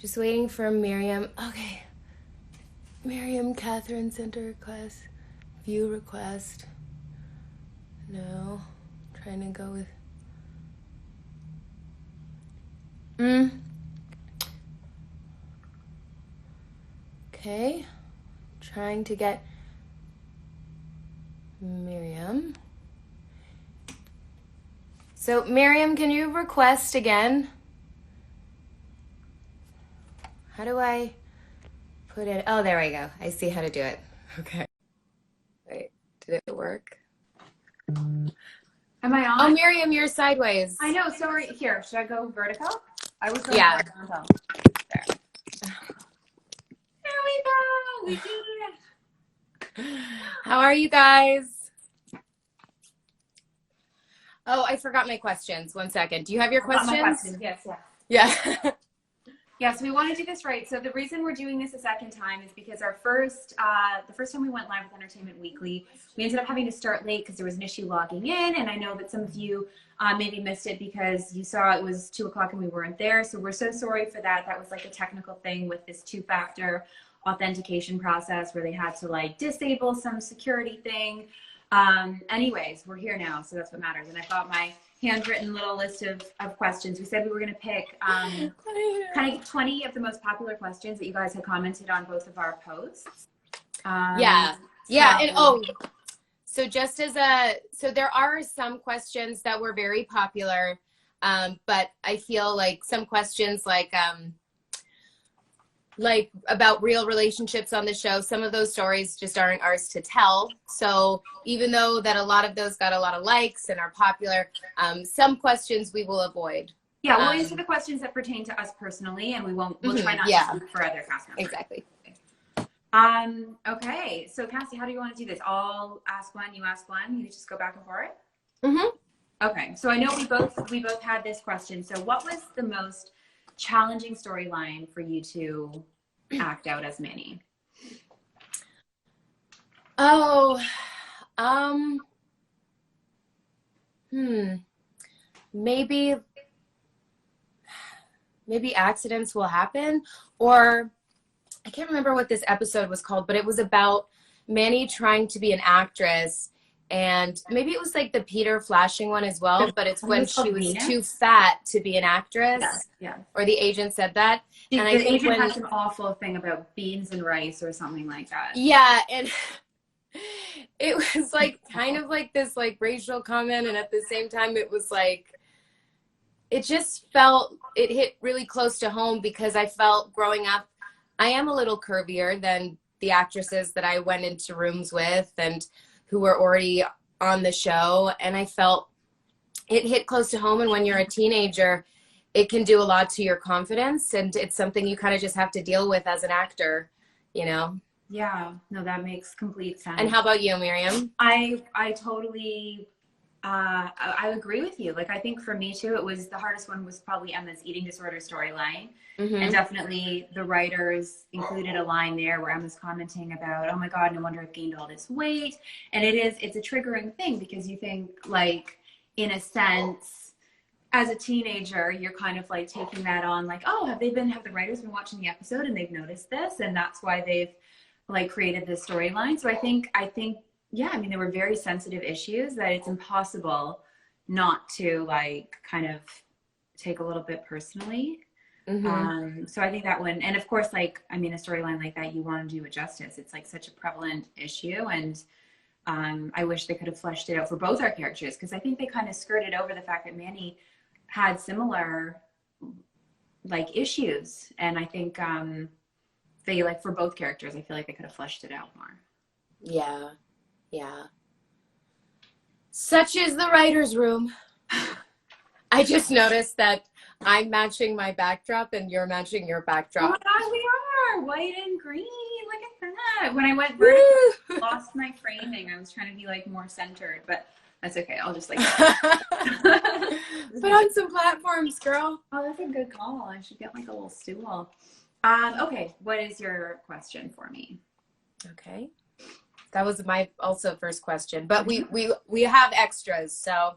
Just waiting for Miriam. Okay. Miriam, Catherine sent a request. View request. No. Trying to go with... Okay. Trying to get Miriam. So, Miriam, can you request again? How do I put it? Oh, there we go. I see how to do it. Okay. Wait, did it work? Am I on? Oh, Miriam, you're sideways. I know. Sorry. Here, should I go vertical? I was going horizontal. There. There we go. We did it. How are you guys? Oh, I forgot my questions. 1 second. Do you have your questions? My questions. Yes. Yeah. Yes, we want to do this right. So the reason we're doing this a second time is because our the first time we went live with Entertainment Weekly, we ended up having to start late because there was an issue logging in. And I know that some of you maybe missed it because you saw it was 2 o'clock and we weren't there. So we're so sorry for that. That was like a technical thing with this 2-factor authentication process where they had to like disable some security thing. Anyways, we're here now. So that's what matters. And I got my handwritten little list of questions. We said we were going to pick kind of 20 of the most popular questions that you guys had commented on both of our posts. Yeah. And so just as so there are some questions that were very popular, but I feel like some questions like about real relationships on the show, some of those stories just aren't ours to tell. So even though that a lot of those got a lot of likes and are popular, some questions we will avoid. Yeah, we'll answer the questions that pertain to us personally, and we'll try not to speak for other cast members. Exactly. Okay, so Cassie, how do you want to do this? I'll ask one, you ask one, you just go back and forth? Okay, so I know we both had this question. So what was the most challenging storyline for you to act out as Manny? Maybe accidents will happen, or I can't remember what this episode was called, but it was about Manny trying to be an actress. And maybe it was like the Peter flashing one as well, but it's when she was too fat to be an actress. Yeah. Or the agent said that. And I think agent had some awful thing about beans and rice or something like that. Yeah, and it was like kind of like this like racial comment, and at the same time it was like it just felt, it hit really close to home because I felt growing up, I am a little curvier than the actresses that I went into rooms with and who were already on the show. And I felt it hit close to home. And when you're a teenager, it can do a lot to your confidence. And it's something you kind of just have to deal with as an actor, you know? Yeah, no, that makes complete sense. And how about you, Miriam? I totally, I agree with you. Like, I think for me too, it was the hardest one was probably Emma's eating disorder storyline. And definitely the writers included a line there where Emma's commenting about, oh my God, no wonder I've gained all this weight. And it's a triggering thing because you think like, in a sense, as a teenager, you're kind of like taking that on like, oh, have the writers been watching the episode and they've noticed this? And that's why they've like created this storyline. So I think, yeah, I mean, there were very sensitive issues that it's impossible not to like kind of take a little bit personally. So I think that one, and of course, like, I mean, a storyline like that, you want to do it justice. It's like such a prevalent issue. And I wish they could have fleshed it out for both our characters, because I think they kind of skirted over the fact that Manny had similar like issues. And I think they like for both characters, I feel like they could have fleshed it out more. Yeah. Yeah. Such is the writer's room. I just noticed that I'm matching my backdrop and you're matching your backdrop. Oh my God, we are white and green. Look at that. When I went vertical, I lost my framing. I was trying to be like more centered, but that's okay. I'll just like put on some platforms, girl. Oh, that's a good call. I should get like a little stool. Okay, what is your question for me? Okay, that was my also first question, but we have extras. So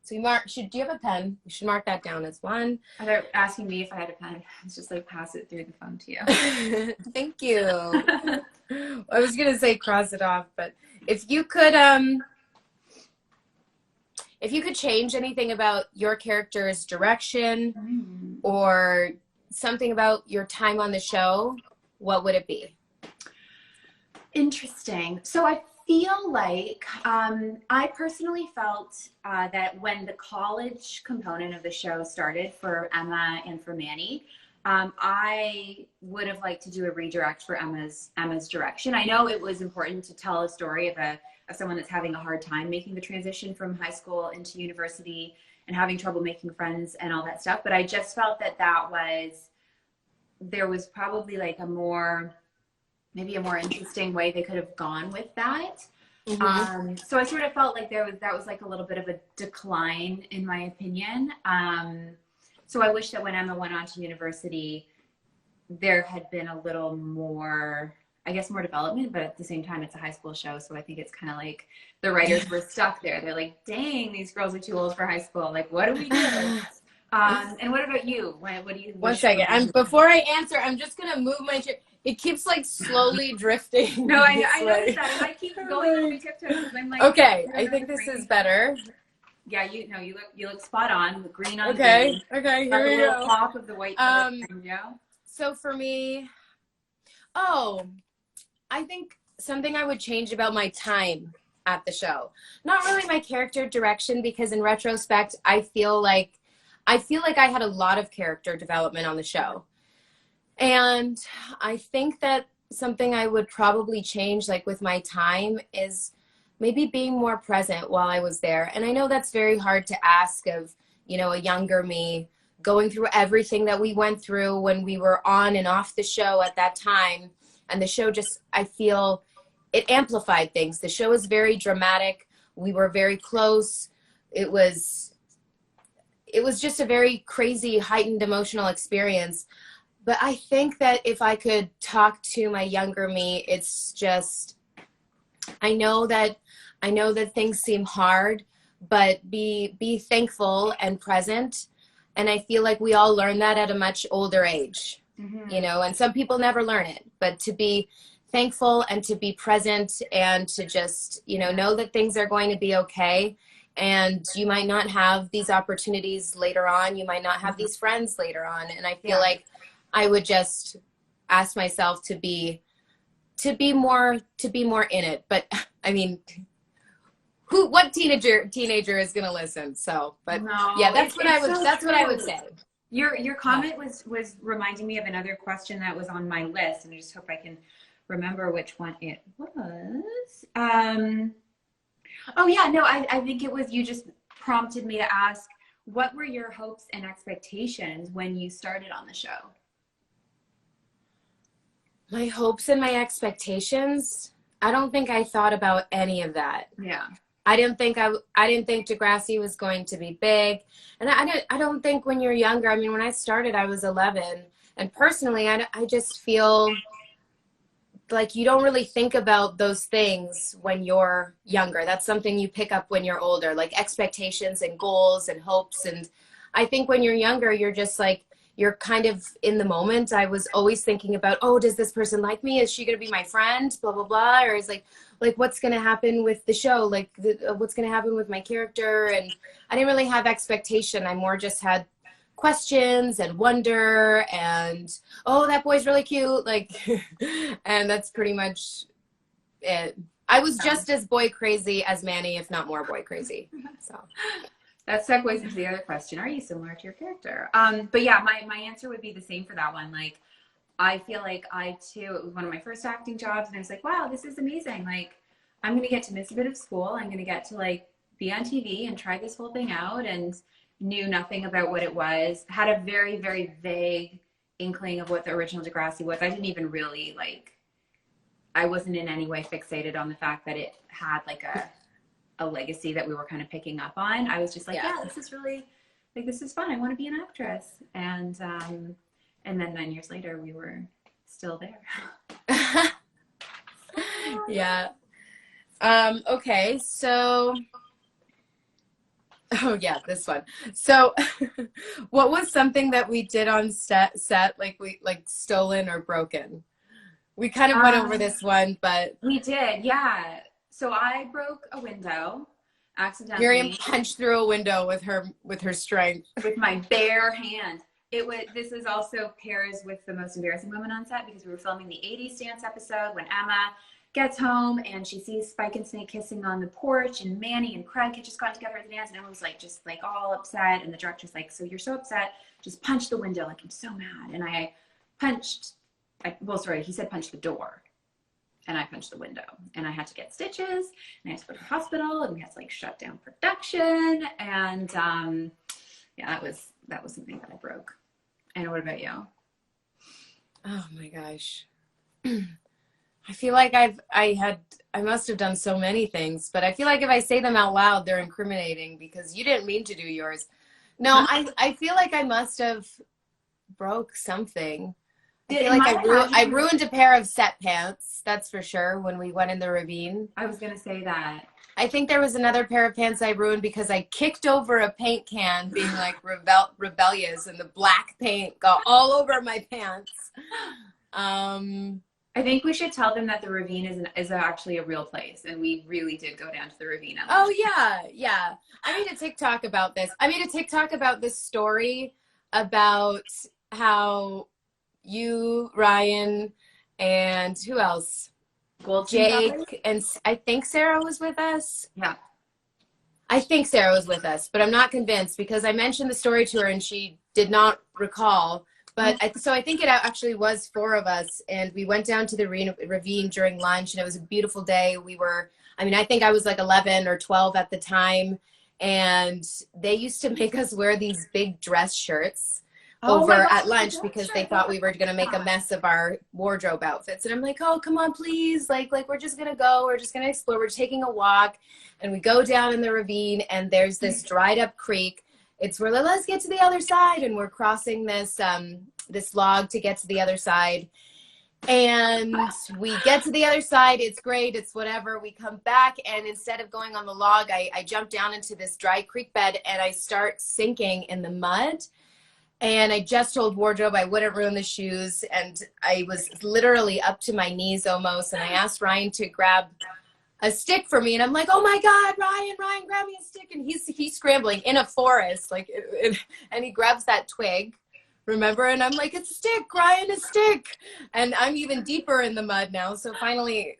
So do you have a pen? You should mark that down as 1. They're asking me if I had a pen. It's just like pass it through the phone to you. Thank you. I was gonna say cross it off, but if you could change anything about your character's direction or something about your time on the show, what would it be? Interesting. So I feel like I personally felt that when the college component of the show started for Emma and for Manny, I would have liked to do a redirect for Emma's direction. I know it was important to tell a story of someone that's having a hard time making the transition from high school into university and having trouble making friends and all that stuff. But I just felt that there was probably like maybe a more interesting way they could have gone with that. So I sort of felt like that was like a little bit of a decline in my opinion. So I wish that when Emma went on to university, there had been a little more, I guess, more development, but at the same time, it's a high school show. So I think it's kind of like the writers were stuck there. They're like, dang, these girls are too old for high school. Like, what do we do? And what about you? What do you? One second. Before I answer, I'm just going to move my chair. It keeps like slowly drifting. No, I noticed that. I keep going on my tiptoes. I'm like, okay, I think this is better. Yeah, you look spot on. The green on green. Okay, here we go. The pop of the white color. Yeah. So for me, I think something I would change about my time at the show. Not really my character direction, because in retrospect, I feel like I had a lot of character development on the show. And I think that something I would probably change, like with my time, is maybe being more present while I was there. And I know that's very hard to ask of, a younger me, going through everything that we went through when we were on and off the show at that time. And the show just, I feel it amplified things. The show is very dramatic. We were very close. It was just a very crazy, heightened emotional experience. But I think that if I could talk to my younger me, it's just, I know that things seem hard, but be thankful and present. And I feel like we all learn that at a much older age, and some people never learn it, but to be thankful and to be present and to just, know that things are going to be okay. And you might not have these opportunities later on. You might not have these friends later on. And I feel like I would just ask myself to be more in it. But I mean, what teenager is going to listen? So, but that's what I would say. Your comment was reminding me of another question that was on my list, and I just hope I can remember which one it was. I think it was, you just prompted me to ask, what were your hopes and expectations when you started on the show? My hopes and my expectations, I don't think I thought about any of that. Yeah. I didn't think Degrassi was going to be big. And I don't think when you're younger, I mean, when I started, I was 11. And personally, I just feel like you don't really think about those things when you're younger. That's something you pick up when you're older, like expectations and goals and hopes. And I think when you're younger, you're just like, you're kind of in the moment. I was always thinking about, does this person like me? Is she going to be my friend? Blah, blah, blah. Or is like what's going to happen with the show? Like what's going to happen with my character? And I didn't really have expectation. I more just had questions and wonder and, that boy's really cute. Like, and that's pretty much it. I was just as boy crazy as Manny, if not more boy crazy. So. That segues into the other question. Are you similar to your character? But yeah, my answer would be the same for that one. Like, I feel like it was one of my first acting jobs, and I was like, wow, this is amazing. Like, I'm going to get to miss a bit of school. I'm going to get to like be on TV and try this whole thing out, and knew nothing about what it was. Had a very, very vague inkling of what the original Degrassi was. I didn't even really I wasn't in any way fixated on the fact that it had like a legacy that we were kind of picking up on. I was just like, this is really, like, this is fun. I want to be an actress. And then 9 years later, we were still there. Yeah. Okay. So Oh yeah, this one. So what was something that we did on set like we like stolen or broken? We kind of went over this one, but we did, yeah. So I broke a window accidentally. Miriam punched through a window with her strength. With my bare hand. This is also pairs with the most embarrassing moment on set because we were filming the 80s dance episode when Emma gets home and she sees Spike and Snake kissing on the porch, and Manny and Craig had just gotten together at the dance, and Emma was like just like all upset, and the director's like, so you're so upset, just punch the window, like I'm so mad. And I punched, he said punch the door, and I punched the window, and I had to get stitches, and I had to go to the hospital, and we had to like shut down production, and yeah, that was something that I broke. And what about you? Oh my gosh. I feel like I must have done so many things, but I feel like if I say them out loud, they're incriminating because you didn't mean to do yours. No, I feel like I must have broke something. I feel like I ruined a pair of set pants. That's for sure. When we went in the ravine. I was going to say that. I think there was another pair of pants I ruined because I kicked over a paint can being like rebellious, and the black paint got all over my pants. I think we should tell them that the ravine is actually a real place, and we really did go down to the ravine. Oh yeah. I made a TikTok about this. I made a TikTok about this story about how you, Ryan, and who else? Jake, and I think Sarah was with us. Yeah. I think Sarah was with us, but I'm not convinced because I mentioned the story to her and she did not recall. But so I think it actually was 4 of us, and we went down to the ravine during lunch, and it was a beautiful day. I think I was like 11 or 12 at the time, and they used to make us wear these big dress shirts over at lunch because they thought we were going to make a mess of our wardrobe outfits. And I'm like, oh, come on, please. Like we're just going to go. We're just going to explore. We're taking a walk, and we go down in the ravine, and there's this dried up creek. It's where let's get to the other side, and we're crossing this this log to get to the other side. And we get to the other side. It's great. It's whatever. We come back, and instead of going on the log, I jump down into this dry creek bed, and I start sinking in the mud. And I just told wardrobe I wouldn't ruin the shoes, and I was literally up to my knees almost. And I asked Ryan to grab a stick for me, and I'm like, oh my God, Ryan, grab me a stick. And he's scrambling in a forest, and he grabs that twig, remember? And I'm like, it's a stick, Ryan, a stick. And I'm even deeper in the mud now. So finally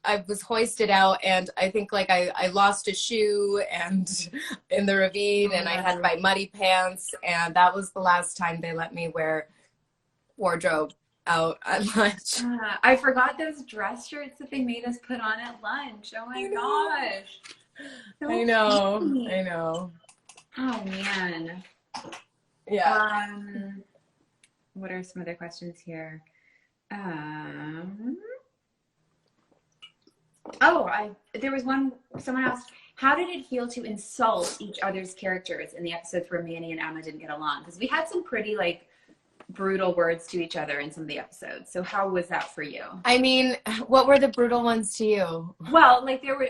I was hoisted out, and I think I lost a shoe and in the ravine, and I had my muddy pants, and that was the last time they let me wear wardrobe out at lunch. I forgot those dress shirts that they made us put on at lunch. Oh my gosh. So I know. funny. I know. Oh man. Yeah. What are some other questions here? There was one, someone asked, how did it feel to insult each other's characters in the episodes where Manny and Emma didn't get along? Because we had some pretty brutal words to each other in some of the episodes. So how was that for you? I mean, what were the brutal ones to you? Well, there were,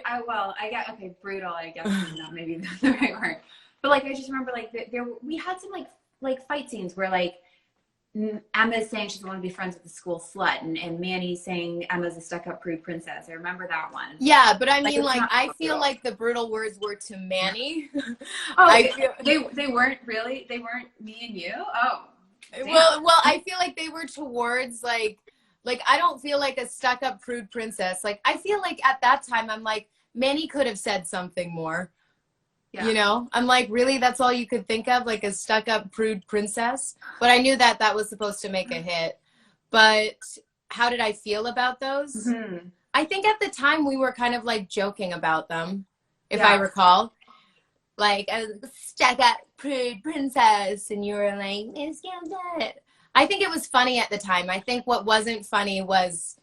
brutal, I guess is not maybe the right word. But I just remember we had some fight scenes where Emma's saying she doesn't want to be friends with the school slut, and Manny saying Emma's a stuck-up prude princess. I remember that one. Yeah, but I mean, I feel like the brutal words were to Manny. They weren't really? They weren't me and you? Oh. Damn. Well, I feel like they were towards I don't feel like a stuck-up prude princess. I feel like at that time I'm like, Manny could have said something more. Yeah. You know, I'm like, really, that's all you could think of, a stuck-up prude princess? But I knew that was supposed to make a hit. But how did I feel about those? Mm-hmm. I think at the time we were kind of joking about them, if I recall. A stuck-up prude princess, and you were like, it's good. I think it was funny at the time. I think what wasn't funny was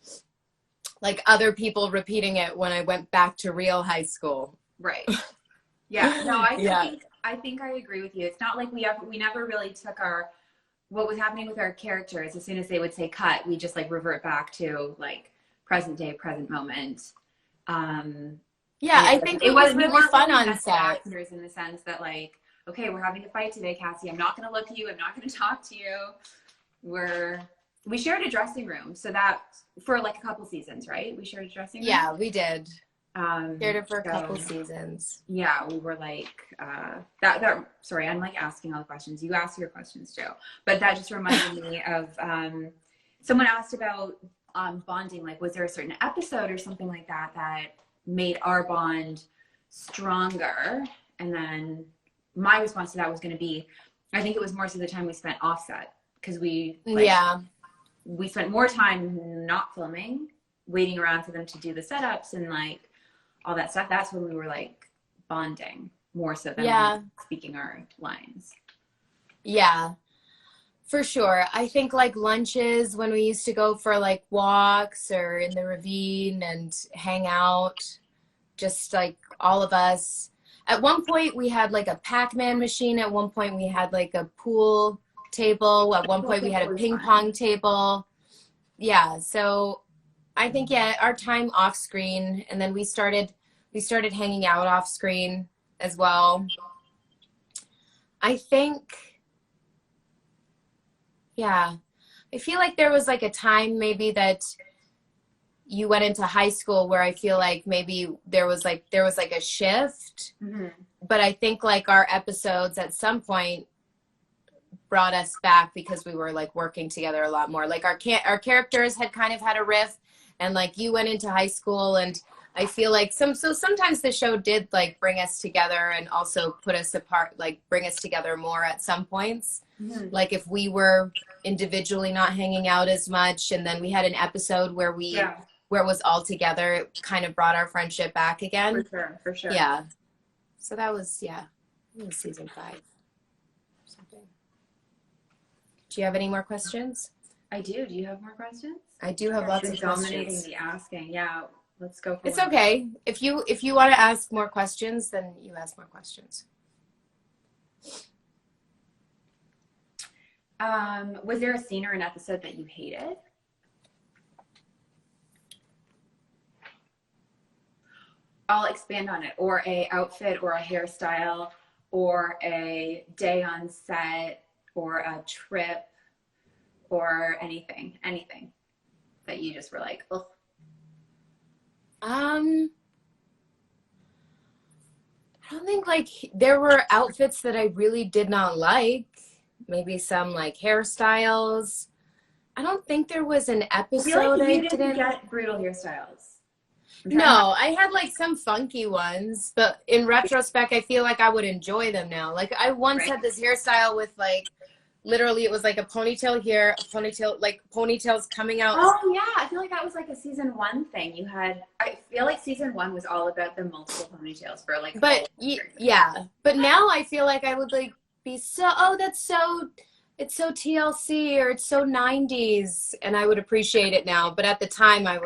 other people repeating it when I went back to real high school. Right. Yeah, no, I think I agree with you. It's not like we never really took what was happening with our characters. As soon as they would say cut, we just revert back to present day, present moment. Yeah, I think it was really fun on set. Actors in the sense that like, okay, we're having a fight today, Cassie. I'm not going to look at you. I'm not going to talk to you. We shared a dressing room, so that for like a couple seasons, right? We shared a dressing room. Yeah, we did. Shared it for a couple seasons. Yeah, we were like that. Sorry, I'm like asking all the questions. You ask your questions too, but that just reminded me of someone asked about bonding. Like, was there a certain episode or something like that that made our bond stronger? And then my response to that was going to be, I think it was more so the time we spent offset, because we spent more time not filming, waiting around for them to do the setups and like all that stuff. That's when we were like bonding more so than speaking our lines. Yeah, for sure. I think like lunches when we used to go for like walks or in the ravine and hang out, just like all of us. At one point we had like a Pac-Man machine. At one point we had like a pool table. At one point we had a ping pong table. Yeah, so I think our time off screen, and then we started hanging out off screen as well. I think I feel like there was like a time maybe that you went into high school where I feel like maybe there was like a shift. Mm-hmm. But I think like our episodes at some point brought us back because we were like working together a lot more. Like our characters had kind of had a rift, and like you went into high school, and I feel like sometimes the show did like bring us together and also put us apart, like bring us together more at some points. Mm-hmm. Like if we were individually not hanging out as much, and then we had an episode where where it was all together, it kind of brought our friendship back again. For sure. Yeah. So that was season 5. Something. Do you have any more questions? I do. Do you have more questions? I do have lots of questions. Dominating the asking. Yeah. Let's go for it. It's okay. If you want to ask more questions, then you ask more questions. Was there a scene or an episode that you hated? I'll expand on it. Or a outfit or a hairstyle or a day on set or a trip or anything that you just were like, ugh. I don't think like there were outfits that I really did not like. Maybe some like hairstyles. I don't think there was an episode I didn't get brutal hairstyles. No, I had like some funky ones, but in retrospect, I feel like I would enjoy them now. Like I once had this hairstyle with like, literally it was like a ponytail here, like ponytails coming out. Oh yeah, I feel like that was like a season 1 thing. I feel like season 1 was all about the multiple ponytails for like. But but now I feel like I would like be it's so TLC or it's so 90s, and I would appreciate it now. But at the time I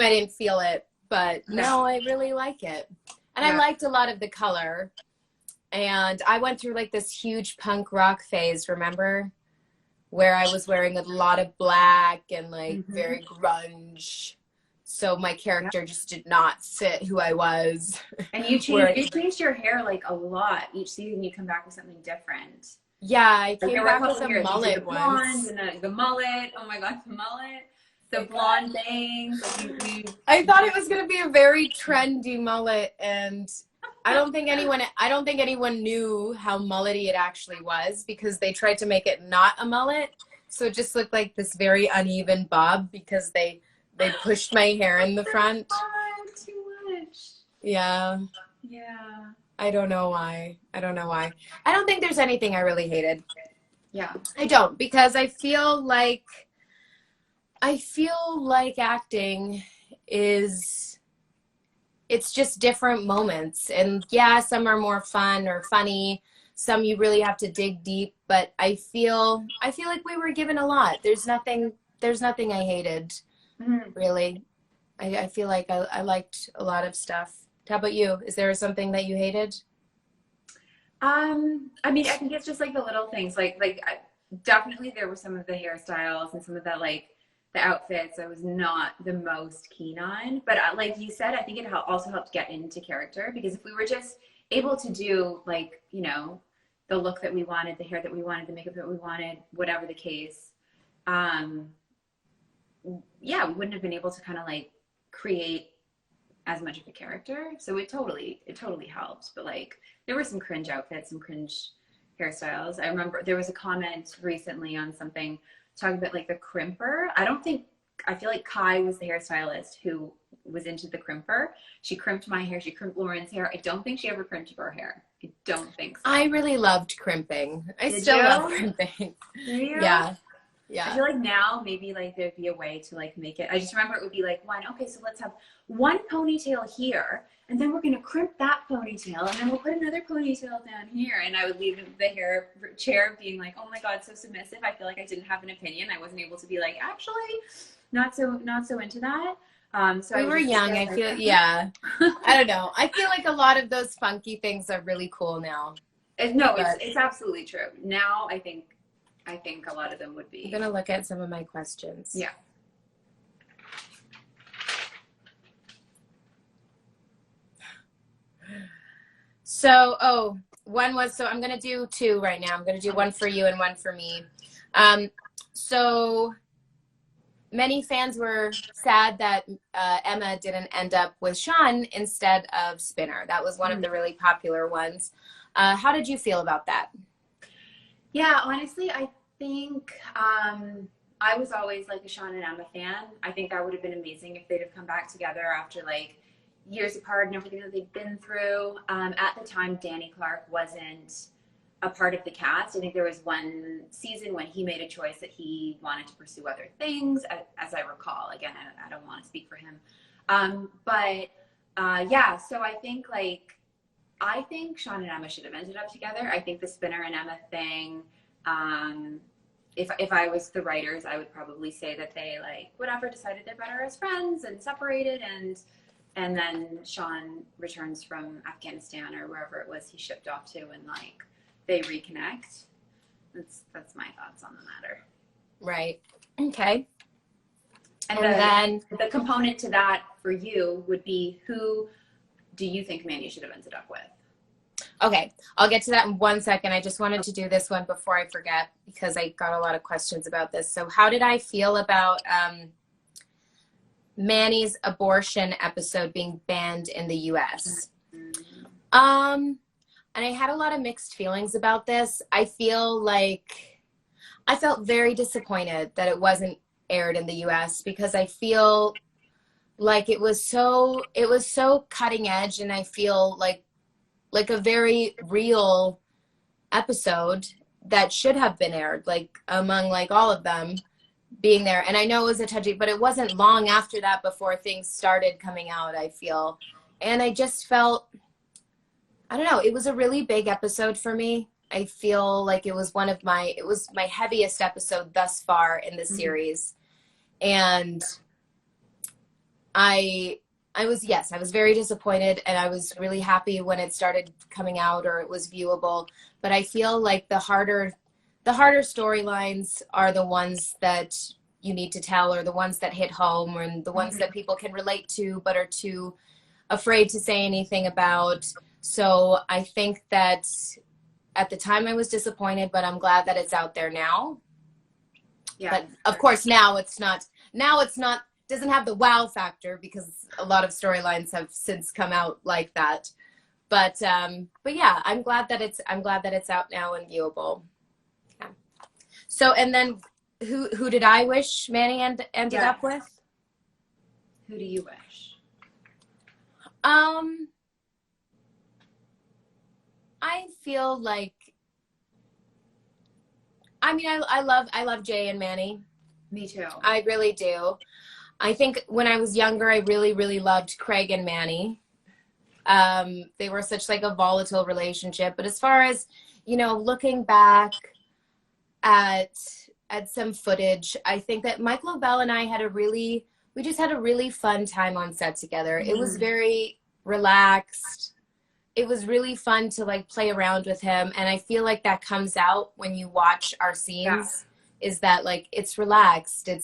didn't feel it, but now I really like it. And I liked a lot of the color. And I went through like this huge punk rock phase, remember? Where I was wearing a lot of black and like very grunge. So my character just did not fit who I was. And you changed your hair like a lot. Each season you come back with something different. Yeah, I came back with a mullet once. And the mullet. Oh my God, the mullet. The blonde thing. I thought it was going to be a very trendy mullet, and I don't think anyone knew how mullety it actually was, because they tried to make it not a mullet. So it just looked like this very uneven bob because they pushed my hair in the front. Too much. Yeah. Yeah. I don't know why. I don't think there's anything I really hated. Yeah. I don't, because I feel like acting it's just different moments, and some are more fun or funny, some you really have to dig deep, but I feel like we were given a lot. There's nothing I hated, really. I feel like I liked a lot of stuff. How about you? Is there something that you hated? I mean, I think it's just like the little things, like definitely there were some of the hairstyles and some of that the outfits I was not the most keen on. But like you said, I think it also helped get into character, because if we were just able to do like, you know, the look that we wanted, the hair that we wanted, the makeup that we wanted, whatever the case, yeah, we wouldn't have been able to kind of like create as much of a character. So it totally helped. But like there were some cringe outfits, some cringe hairstyles. I remember there was a comment recently on something talking about like the crimper. I feel like Kai was the hairstylist who was into the crimper. She crimped my hair. She crimped Lauren's hair. I don't think she ever crimped your hair. I don't think so. I really loved crimping. I still love crimping. Yeah. I feel like now maybe like there'd be a way to like make it. I just remember it would be like okay, so let's have one ponytail here, and then we're gonna crimp that ponytail, and then we'll put another ponytail down here. And I would leave the hair chair being like, oh my God, so submissive. I feel like I didn't have an opinion. I wasn't able to be like, actually, not so into that. So we were young. I feel, yeah. I don't know. I feel like a lot of those funky things are really cool now. It's absolutely true. Now I think a lot of them would be. I'm gonna look at some of my questions. Yeah. So, one was, so I'm gonna do two right now. I'm gonna do one for you and one for me. So many fans were sad that Emma didn't end up with Sean instead of Spinner. That was one of the really popular ones. How did you feel about that? Yeah, honestly, I think I was always like a Sean and Emma fan. I think that would have been amazing if they'd have come back together after like years apart and everything that they'd been through. At the time, Danny Clark wasn't a part of the cast. I think there was one season when he made a choice that he wanted to pursue other things, as I recall. Again, I don't want to speak for him. Yeah, so I think Sean and Emma should have ended up together. I think the Spinner and Emma thing, if I was the writers, I would probably say that they like whatever decided they're better as friends and separated, and then Sean returns from Afghanistan or wherever it was he shipped off to, and like they reconnect. That's my thoughts on the matter. Right. Okay. And then the component to that for you would be, who do you think Mandy should have ended up with? Okay, I'll get to that in 1 second. I just wanted to do this one before I forget, because I got a lot of questions about this. So how did I feel about Manny's abortion episode being banned in the US? And I had a lot of mixed feelings about this. I felt very disappointed that it wasn't aired in the US, because I feel like it was so cutting edge, and I feel like a very real episode that should have been aired, like among like all of them being there. And I know it was a touchy, but it wasn't long after that before things started coming out, I feel. And I just felt, I don't know, it was a really big episode for me. I feel like it was my heaviest episode thus far in the series. And I was very disappointed, and I was really happy when it started coming out or it was viewable. But I feel like the harder storylines are the ones that you need to tell, or the ones that hit home, or the ones that people can relate to but are too afraid to say anything about. So I think that at the time I was disappointed, but I'm glad that it's out there now. Yeah. But of course now it's not doesn't have the wow factor, because a lot of storylines have since come out like that. But yeah, I'm glad that it's out now and viewable. Yeah. So, and then who did I wish Manny ended up with? Who do you wish? I feel like, I mean, I love Jay and Manny. Me too. I really do. I think when I was younger, I really, really loved Craig and Manny. They were such like a volatile relationship. But as far as, looking back at some footage, I think that Mike Lobel and I we just had a really fun time on set together. It was very relaxed. It was really fun to like play around with him. And I feel like that comes out when you watch our scenes. is that like it's relaxed. It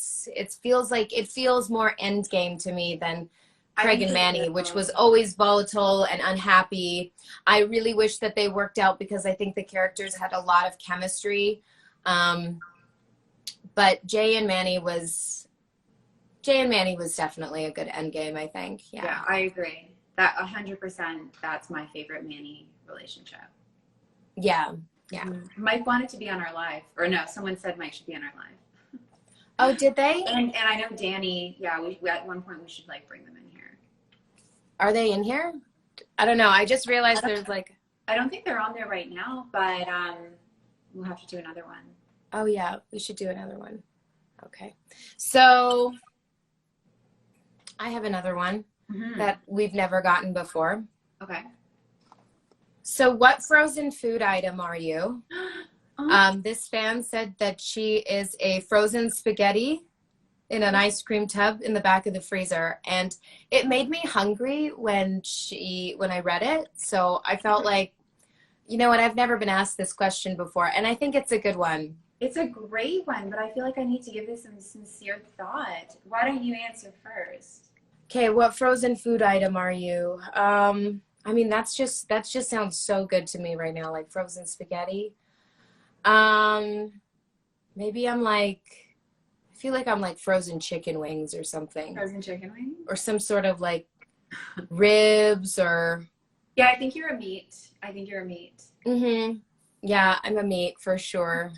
feels more Endgame to me than Craig and Manny, which was always volatile and unhappy. I really wish that they worked out because I think the characters had a lot of chemistry. But Jay and Manny was definitely a good Endgame, I think. Yeah, I agree. That 100%, that's my favorite Manny relationship. Yeah. Mike wanted to be on our live, or no, someone said Mike should be on our live. Oh, did they? And I know Danny. Yeah, we at one point we should like bring them in here. Are they in here? I don't know. I just realized there's like. I don't think they're on there right now, but we'll have to do another one. Oh yeah, we should do another one. Okay, so I have another one that we've never gotten before. Okay. So what frozen food item are you? This fan said that she is a frozen spaghetti in an ice cream tub in the back of the freezer. And it made me hungry when I read it. So I felt like, you know what, I've never been asked this question before. And I think it's a good one. It's a great one, but I feel like I need to give this some sincere thought. Why don't you answer first? Okay, what frozen food item are you? I mean, that just sounds so good to me right now, like frozen spaghetti. Maybe I feel like I'm like frozen chicken wings or something. Frozen chicken wings? Or some sort of like ribs or. Yeah, I think you're a meat. Mm-hmm. Yeah, I'm a meat for sure.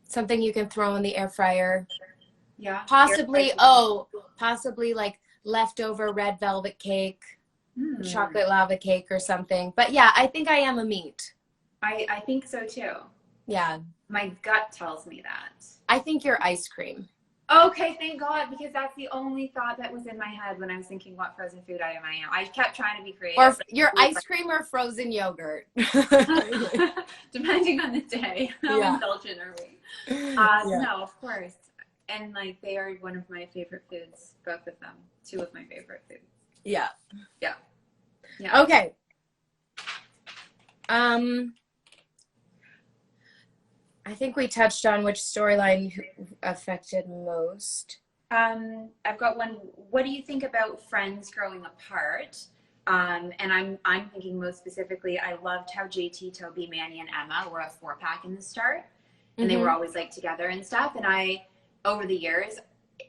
Something you can throw in the air fryer. Yeah. Possibly like leftover red velvet cake, chocolate lava cake or something. But yeah, I think I am a meat. I think so too. Yeah. My gut tells me that. I think you're ice cream. Okay, thank God, because that's the only thought that was in my head when I was thinking what frozen food item I am. I kept trying to be creative. Or you're ice cream or frozen yogurt. Depending on the day. How indulgent are we? No, of course. And like they are one of my favorite foods, both of them. Two of my favorite foods. Yeah. Okay. I think we touched on which storyline affected most. I've got one. What do you think about friends growing apart? And I'm thinking most specifically, I loved how JT, Toby, Manny, and Emma were a 4-pack in the start, and they were always like together and stuff. And over the years,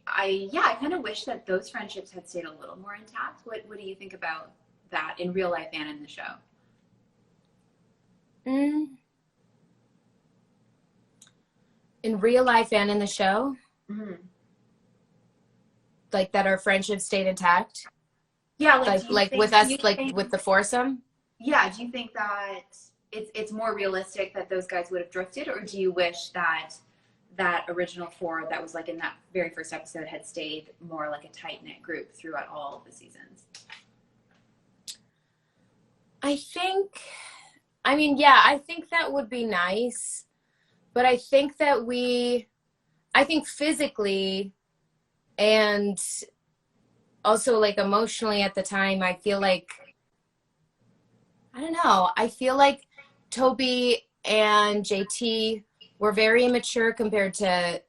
I kind of wish that those friendships had stayed a little more intact. What do you think about that in real life and in the show? In real life and in the show? Mm-hmm. Like that our friendship stayed intact? Yeah, with us, with the foursome? Yeah, do you think that it's more realistic that those guys would have drifted, or do you wish that original 4 that was like in that very first episode had stayed more like a tight-knit group throughout all of the seasons? I think that would be nice, but I think physically and also like emotionally at the time, I feel like, I don't know, I feel like Toby and JT were very immature compared to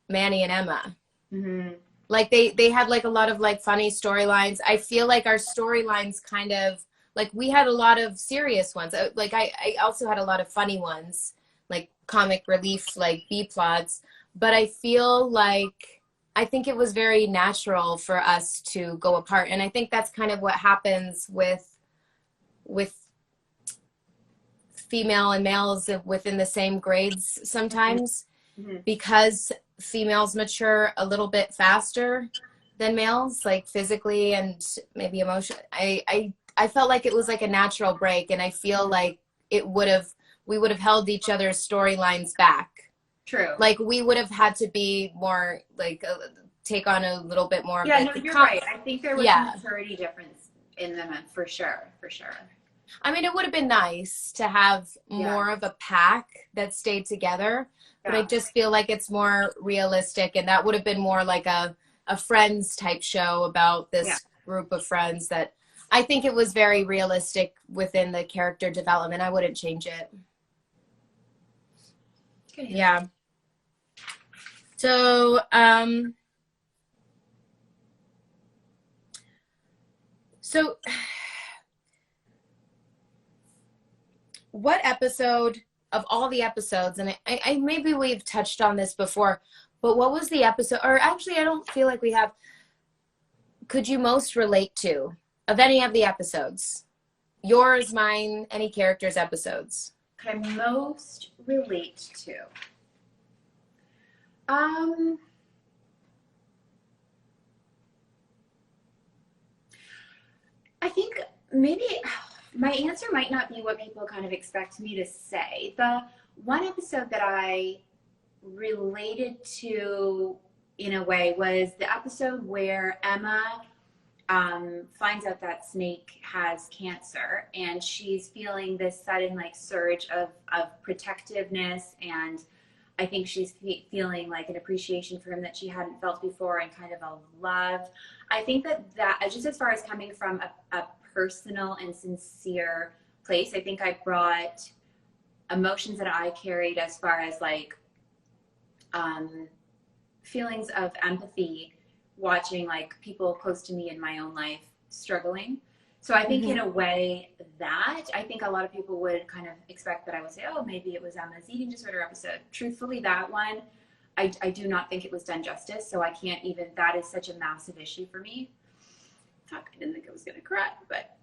Manny and Emma. Mm-hmm. Like they had like a lot of like funny storylines. I feel like our storylines kind of like we had a lot of serious ones. Like I also had a lot of funny ones, like comic relief, like B plots. But I feel like I think it was very natural for us to go apart, and I think that's kind of what happens with female and males within the same grades sometimes, because females mature a little bit faster than males, like physically and maybe emotionally. I felt like it was like a natural break, and I feel like we would have held each other's storylines back. True. Like we would have had to be more like take on a little bit more. Yeah, no, you're right. I think there was a maturity difference in them for sure. I mean, it would have been nice to have more of a pack that stayed together, but I just feel like it's more realistic, and that would have been more like a Friends type show about this group of friends. That I think it was very realistic within the character development. I wouldn't change it. Yeah. So, so what episode of all the episodes, and I maybe we've touched on this before, but what was the episode, or actually I don't feel like we have, could you most relate to of any of the episodes? Yours, mine, any characters' episodes. Could I most relate to? I think maybe my answer might not be what people kind of expect me to say. The one episode that I related to in a way was the episode where Emma finds out that Snake has cancer, and she's feeling this sudden like surge of protectiveness, and I think she's feeling like an appreciation for him that she hadn't felt before, and kind of a love. I think that just as far as coming from a personal and sincere place, I think I brought emotions that I carried as far as like feelings of empathy watching like people close to me in my own life struggling. So I think in a way that I think a lot of people would kind of expect that I would say, oh, maybe it was Emma's eating disorder episode. Truthfully, that one, I do not think it was done justice. So I can't even, that is such a massive issue for me. I didn't think I was going to cry, but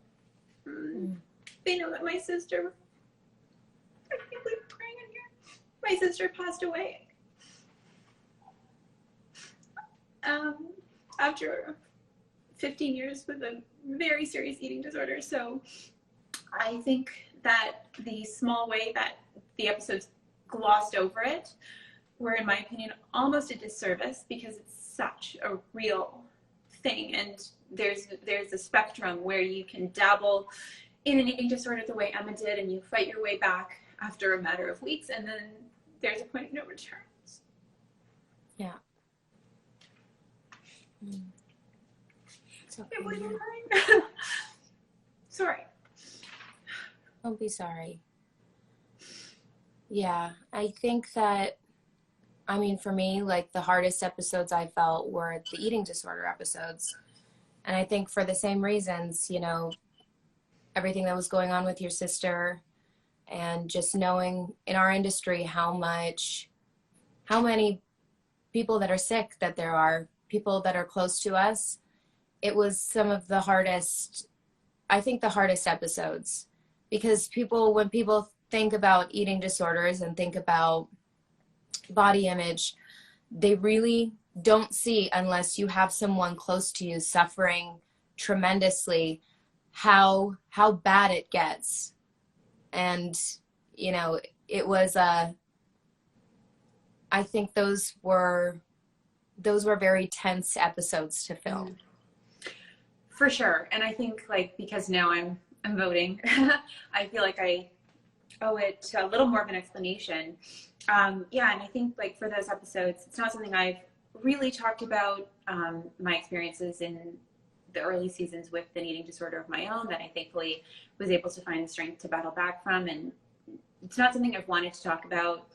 they know that my sister, I can't believe I'm crying in here. My sister passed away. After 15 years with a very serious eating disorder. So I think that the small way that the episodes glossed over it were, in my opinion, almost a disservice, because it's such a real thing. And there's a spectrum where you can dabble in an eating disorder the way Emma did, and you fight your way back after a matter of weeks, and then there's a point of no return. Yeah. It's okay. It sorry. Don't be sorry. Yeah, I think that, I mean, for me, like the hardest episodes I felt were the eating disorder episodes. And I think for the same reasons, you know, everything that was going on with your sister, and just knowing in our industry how many people that are sick that there are, people that are close to us. It was some of the hardest, I think the hardest episodes, because when people think about eating disorders and think about body image, they really don't see, unless you have someone close to you suffering tremendously, how bad it gets. And, you know, it was I think those were very tense episodes to film. For sure. And I think, like, because now I'm voting, I feel like I owe it a little more of an explanation. Yeah, and I think, like, for those episodes, it's not something I've really talked about, my experiences in the early seasons with an eating disorder of my own that I thankfully was able to find the strength to battle back from. And it's not something I've wanted to talk about,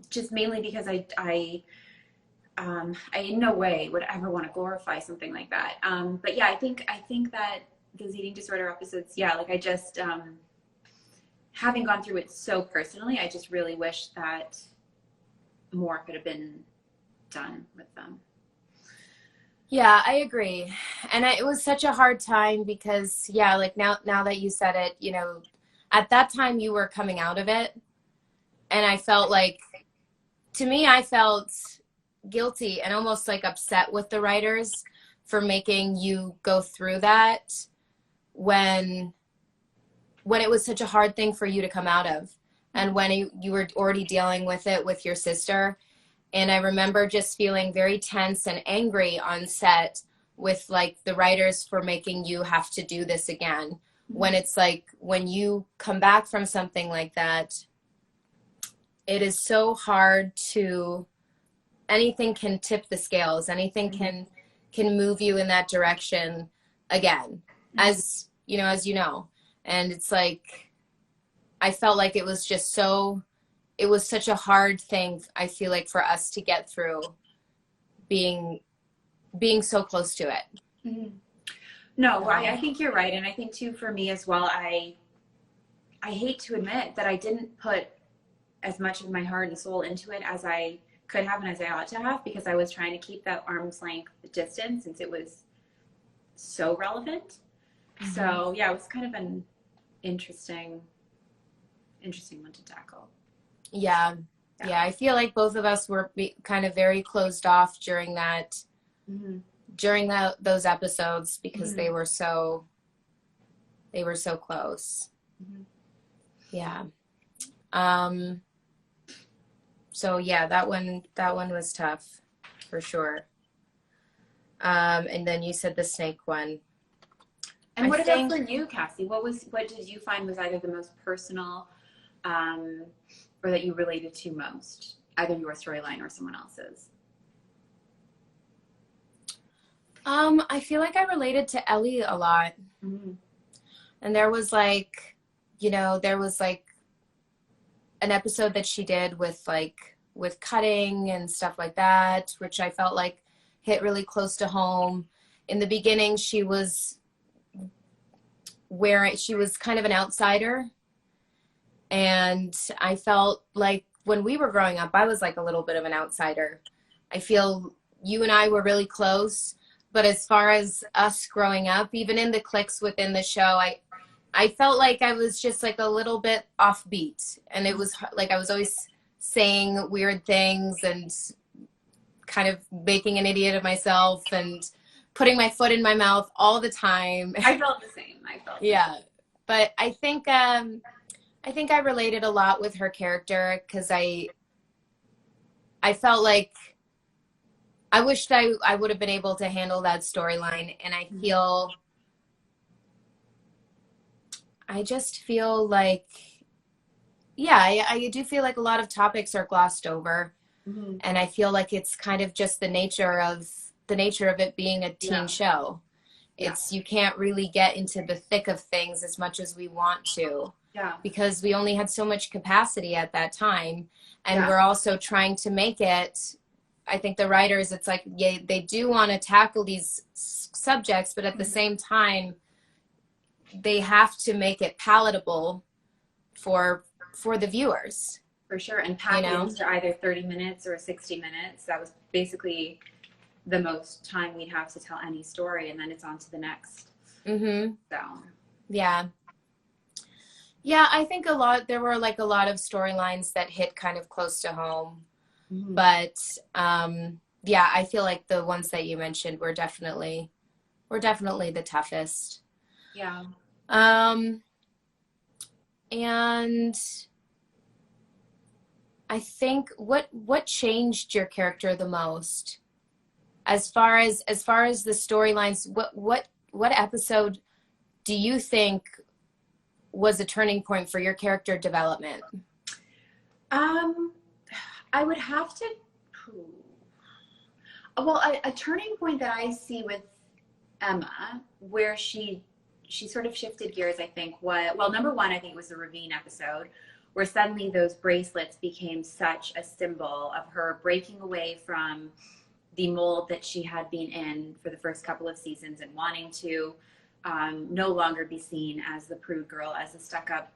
just mainly because I in no way would ever want to glorify something like that. But yeah, I think that those eating disorder episodes, yeah, like I just, having gone through it so personally, I just really wish that more could have been done with them. Yeah, I agree. And it was such a hard time because, yeah, like now that you said it, you know, at that time you were coming out of it. And I felt like, to me, I felt guilty and almost like upset with the writers for making you go through that when it was such a hard thing for you to come out of, and when you were already dealing with it with your sister. And I remember just feeling very tense and angry on set with like the writers for making you have to do this again. When it's like, when you come back from something like that, it is so hard to, anything can tip the scales. Anything can move you in that direction again, as you know. And it's like, I felt like it was just so it was such a hard thing, I feel like, for us to get through, being so close to it. Mm-hmm. No, I think you're right. And I think too, for me as well, I hate to admit that I didn't put as much of my heart and soul into it as I could have and as I ought to have, because I was trying to keep that arm's length distance since it was so relevant. Mm-hmm. So yeah, it was kind of an interesting one to tackle. Yeah. I feel like both of us were kind of very closed off during that, mm-hmm. during those episodes, because mm-hmm. they were so close. Mm-hmm. Yeah. So yeah, that one was tough for sure. And then you said the snake one. And what about for you, Cassie? What did you find was either the most personal, or that you related to most, either your storyline or someone else's? I feel like I related to Ellie a lot. Mm-hmm. And there was like an episode that she did with cutting and stuff like that, which I felt like hit really close to home. In the beginning, she was kind of an outsider. And I felt like when we were growing up, I was like a little bit of an outsider. I feel you and I were really close, but as far as us growing up, even in the cliques within the show, I felt like I was just like a little bit offbeat, and it was like I was always saying weird things and kind of making an idiot of myself and putting my foot in my mouth all the time. I felt the same. Yeah. But I think I related a lot with her character, because I felt like I wished I would have been able to handle that storyline. And I just feel like, yeah, I do feel like a lot of topics are glossed over. Mm-hmm. And I feel like it's kind of just the nature of it being a teen show. You can't really get into the thick of things as much as we want to. Yeah. Because we only had so much capacity at that time. And we're also trying to make it, I think the writers, it's like, they do want to tackle these subjects, but at the same time, they have to make it palatable for the viewers. For sure. And pack into either 30 minutes or 60 minutes. That was basically the most time we'd have to tell any story, and then it's on to the next. Mm-hmm. So. Yeah. Yeah, I think there were like a lot of storylines that hit kind of close to home. Mm-hmm. But yeah, I feel like the ones that you mentioned were definitely the toughest. Yeah. And I think what changed your character the most? As far as the storylines, what episode do you think was a turning point for your character development? I would have to. Well, a turning point that I see with Emma, where she sort of shifted gears, I think, number one, I think it was the Ravine episode, where suddenly those bracelets became such a symbol of her breaking away from the mold that she had been in for the first couple of seasons and wanting to no longer be seen as the prude girl, as a stuck-up,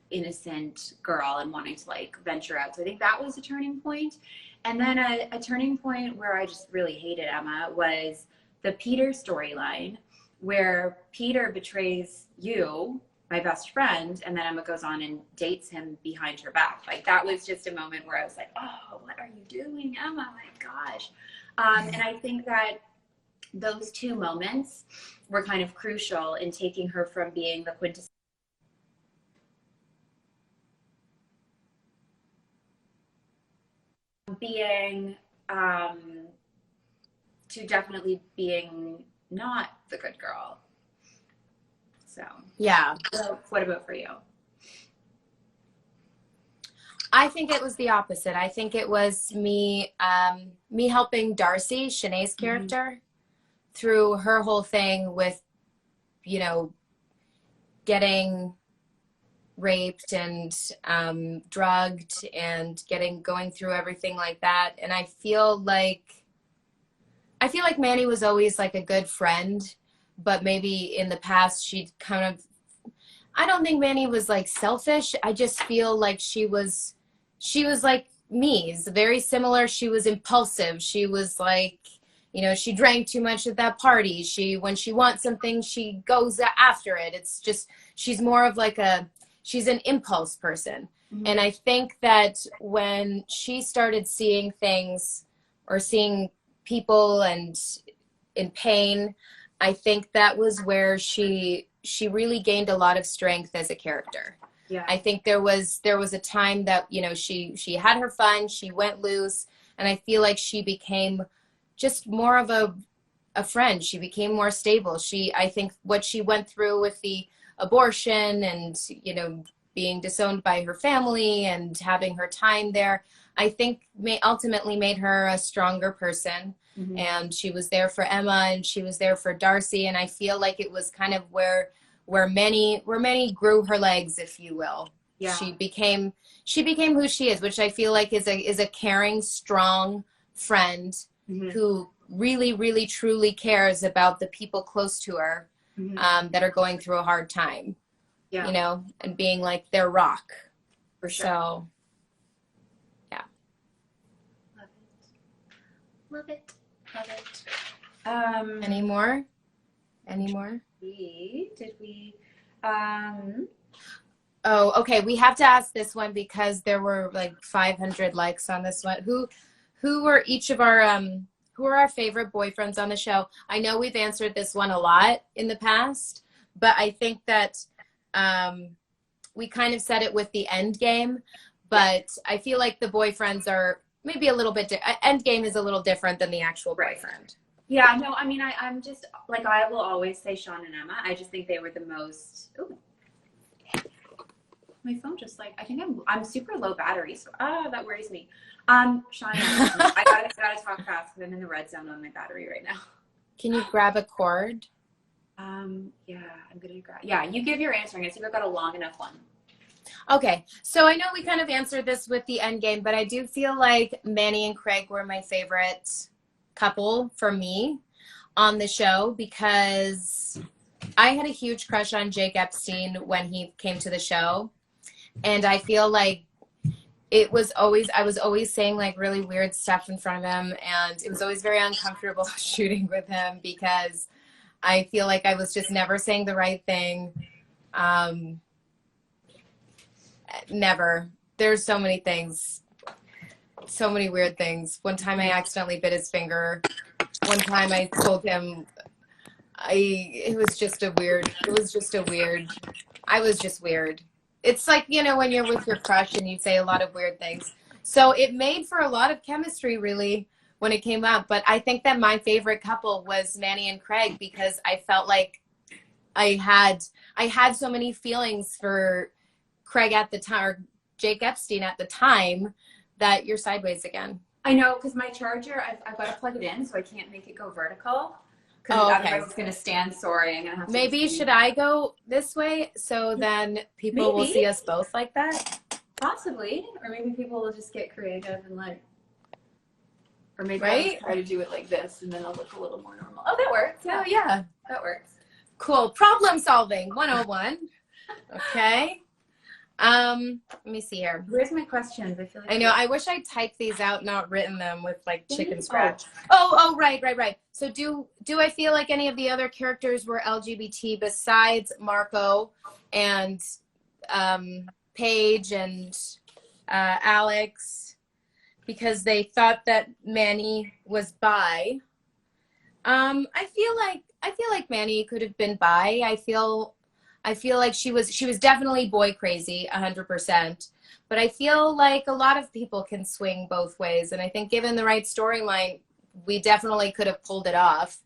innocent girl, and wanting to like venture out. So I think that was a turning point. And then a turning point where I just really hated Emma was the Peter storyline, where Peter betrays you, my best friend, and then Emma goes on and dates him behind her back. Like, that was just a moment where I was like, oh, what are you doing, Emma? My gosh. And I think that those two moments were kind of crucial in taking her from being the quintessential to definitely being not the good girl. So yeah. So what about for you? I think it was the opposite. I think it was me helping Darcy, Shanae's character, through her whole thing with, getting raped and drugged and going through everything like that. And I feel like Mandy was always like a good friend, but maybe in the past she'd kind of, I don't think Mandy was like selfish. I just feel like she was like me. It's very similar. She was impulsive. She was like, you know, she drank too much at that party. When she wants something, she goes after it. It's just, she's more of like she's an impulse person. Mm-hmm. And I think that when she started seeing things or seeing people and in pain, I think that was where she really gained a lot of strength as a character. Yeah. I think there was a time that, you know, she had her fun, she went loose, and I feel like she became just more of a friend. She became more stable. I think what she went through with the abortion and, you know, being disowned by her family and having her time there, I think ultimately made her a stronger person. Mm-hmm. And she was there for Emma and she was there for Darcy. And I feel like it was kind of where Mandy grew her legs, if you will. Yeah. She became who she is, which I feel like is a caring, strong friend. Mm-hmm. Who really, really, truly cares about the people close to her. Mm-hmm. That are going through a hard time. Yeah. You know, and being like their rock. For sure. So, yeah. Love it. Any more? Did we? Oh, okay. We have to ask this one because there were like 500 likes on this one. Who were each of our who are our favorite boyfriends on the show? I know we've answered this one a lot in the past, but I think that we kind of said it with the end game, but I feel like the boyfriends are maybe a little bit end game is a little different than the actual boyfriend. Yeah, no, I mean, I'm just like, I will always say Sean and Emma. I just think they were the most. Ooh. My phone just like, I think I'm super low battery, so that worries me. Sean, I gotta talk fast because I'm in the red zone on my battery right now. Can you grab a cord? Yeah, I'm gonna grab. Yeah, you give your answer. I'm gonna see if I've got a long enough one. Okay, so I know we kind of answered this with the end game, but I do feel like Mandy and Craig were my favorite couple for me on the show because I had a huge crush on Jake Epstein when he came to the show, and I feel like I was always saying like really weird stuff in front of him, and it was always very uncomfortable shooting with him because I feel like I was just never saying the right thing. Never. There's so many things, so many weird things. One time I accidentally bit his finger. One time I told him I was just weird. It's like, you know, when you're with your crush and you say a lot of weird things. So it made for a lot of chemistry, really, when it came out. But I think that my favorite couple was Mandy and Craig because I felt like I had so many feelings for Craig at the time, or Jake Epstein at the time, that you're sideways again. I know, because my charger, I've got to plug it in, so I can't make it go vertical. Because otherwise it's going to stand sorry. I'm going to have to. Maybe should I go this way so then people will see us both like that? Possibly. Or maybe people will just get creative and like, or maybe I'll try to do it like this and then I'll look a little more normal. Oh, that works. Oh, yeah. That works. Cool. Problem solving 101. Okay. Let me see here. Where's my questions? I feel like I know. I wish I typed these out, not written them with like chicken scratch. Oh, right. So do I feel like any of the other characters were LGBT besides Marco and Paige and Alex because they thought that Manny was bi? I feel like Manny could have been bi. I feel like she was definitely boy crazy, 100%. But I feel like a lot of people can swing both ways. And I think given the right storyline, we definitely could have pulled it off.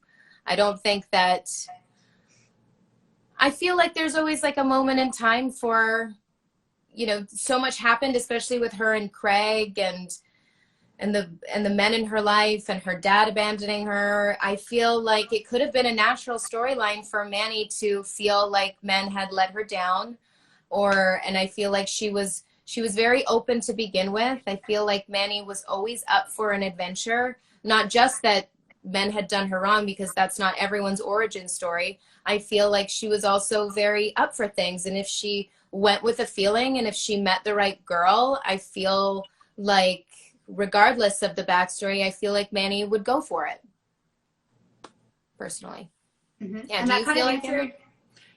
I don't think that, I feel like there's always like a moment in time for, you know, so much happened, especially with her and Craig and the men in her life and her dad abandoning her. I feel like it could have been a natural storyline for Manny to feel like men had let her down. and I feel like she was very open to begin with. I feel like Manny was always up for an adventure, not just that men had done her wrong, because that's not everyone's origin story. I feel like she was also very up for things, and if she went with a feeling and if she met the right girl, I feel like regardless of the backstory, I feel like Manny would go for it, personally. Mm-hmm. Yeah, and do that you kind feel of like answered,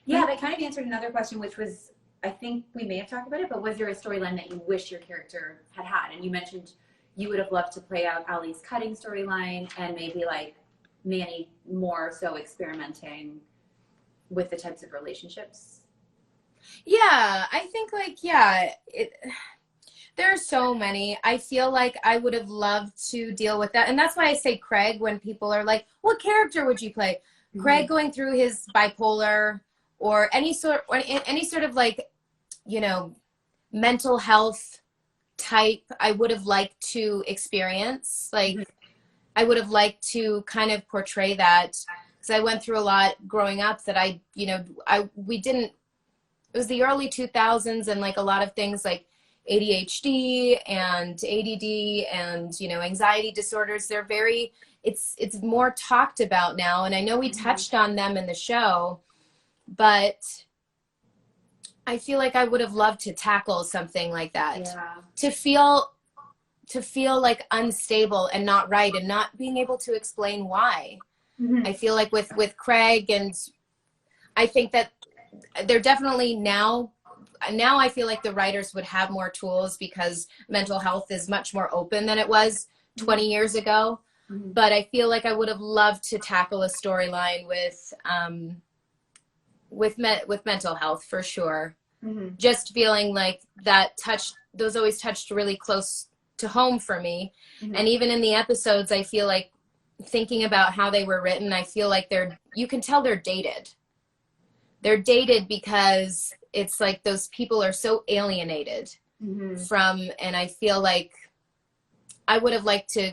yeah, that kind of answered another question, which was, I think we may have talked about it, but was there a storyline that you wish your character had had? And you mentioned you would have loved to play out Ali's cutting storyline, and maybe like Manny more so experimenting with the types of relationships. Yeah, I think like, yeah, there are so many. I feel like I would have loved to deal with that. And that's why I say Craig when people are like, what character would you play? Mm-hmm. Craig going through his bipolar, or any sort of like, you know, mental health type, I would have liked to experience. Like, mm-hmm. I would have liked to kind of portray that, because I went through a lot growing up that it was the early 2000s, and like a lot of things like ADHD and ADD and, you know, anxiety disorders, they're very, it's more talked about now. And I know we touched on them in the show, but I feel like I would have loved to tackle something like that. Yeah. To feel like unstable and not right, and not being able to explain why. Mm-hmm. I feel like with Craig, and I think that they're definitely now I feel like the writers would have more tools, because mental health is much more open than it was 20 years ago. Mm-hmm. But I feel like I would have loved to tackle a storyline with mental health, for sure. Mm-hmm. Just feeling like those always touched really close to home for me. Mm-hmm. And even in the episodes, I feel like, thinking about how they were written, I feel like you can tell they're dated. They're dated because it's like those people are so alienated from, and I feel like I would have liked to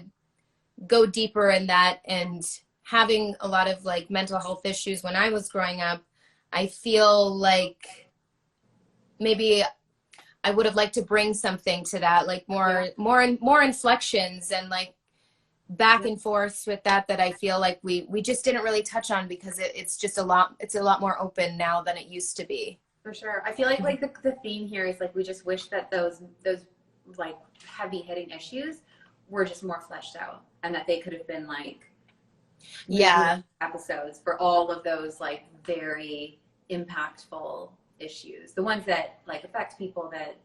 go deeper in that. And having a lot of like mental health issues when I was growing up, I feel like maybe I would have liked to bring something to that, like more inflections and like back and forth with that I feel like we just didn't really touch on, because it's a lot more open now than it used to be. For sure. I feel like the theme here is like, we just wish that those like heavy hitting issues were just more fleshed out, and that they could have been like episodes for all of those like very impactful issues, the ones that like affect people, that,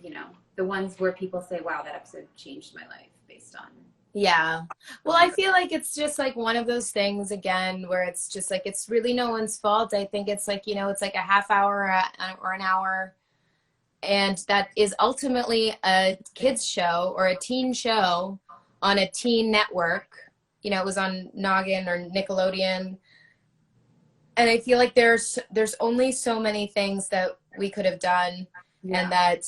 you know, the ones where people say, wow, that episode changed my life based on. Yeah. Well, I feel like it's just like one of those things, again, where it's just like, it's really no one's fault. I think it's like, you know, it's like a half hour or an hour, and that is ultimately a kids show or a teen show on a teen network. You know, it was on Noggin or Nickelodeon. And I feel like there's only so many things that we could have done, and that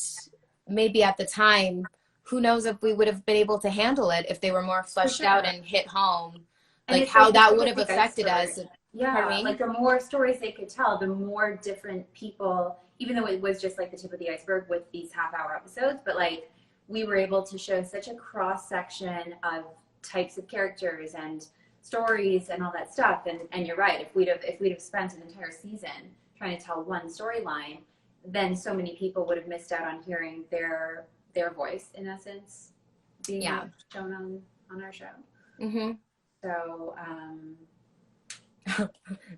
maybe at the time, who knows if we would have been able to handle it if they were more fleshed out and hit home, like how that would have affected us. Yeah, like the more stories they could tell, the more different people, even though it was just like the tip of the iceberg with these half-hour episodes, but like we were able to show such a cross-section of types of characters and stories and all that stuff. And you're right, if we'd have spent an entire season trying to tell one storyline, then so many people would have missed out on hearing their voice, in essence, being shown on our show. Mm-hmm. So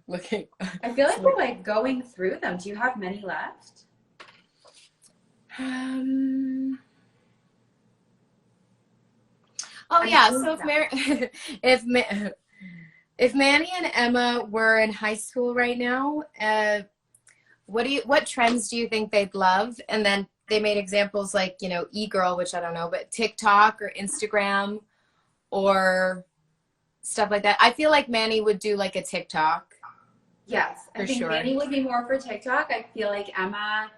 looking, I feel like we're like going through them. Do you have many left? Oh yeah. So if Manny and Emma were in high school right now, what trends do you think they'd love? And then they made examples like, you know, e-girl, which I don't know, but TikTok or Instagram or stuff like that. I feel like Manny would do like a TikTok. Yes, I think Manny would be more for TikTok. I feel like Emma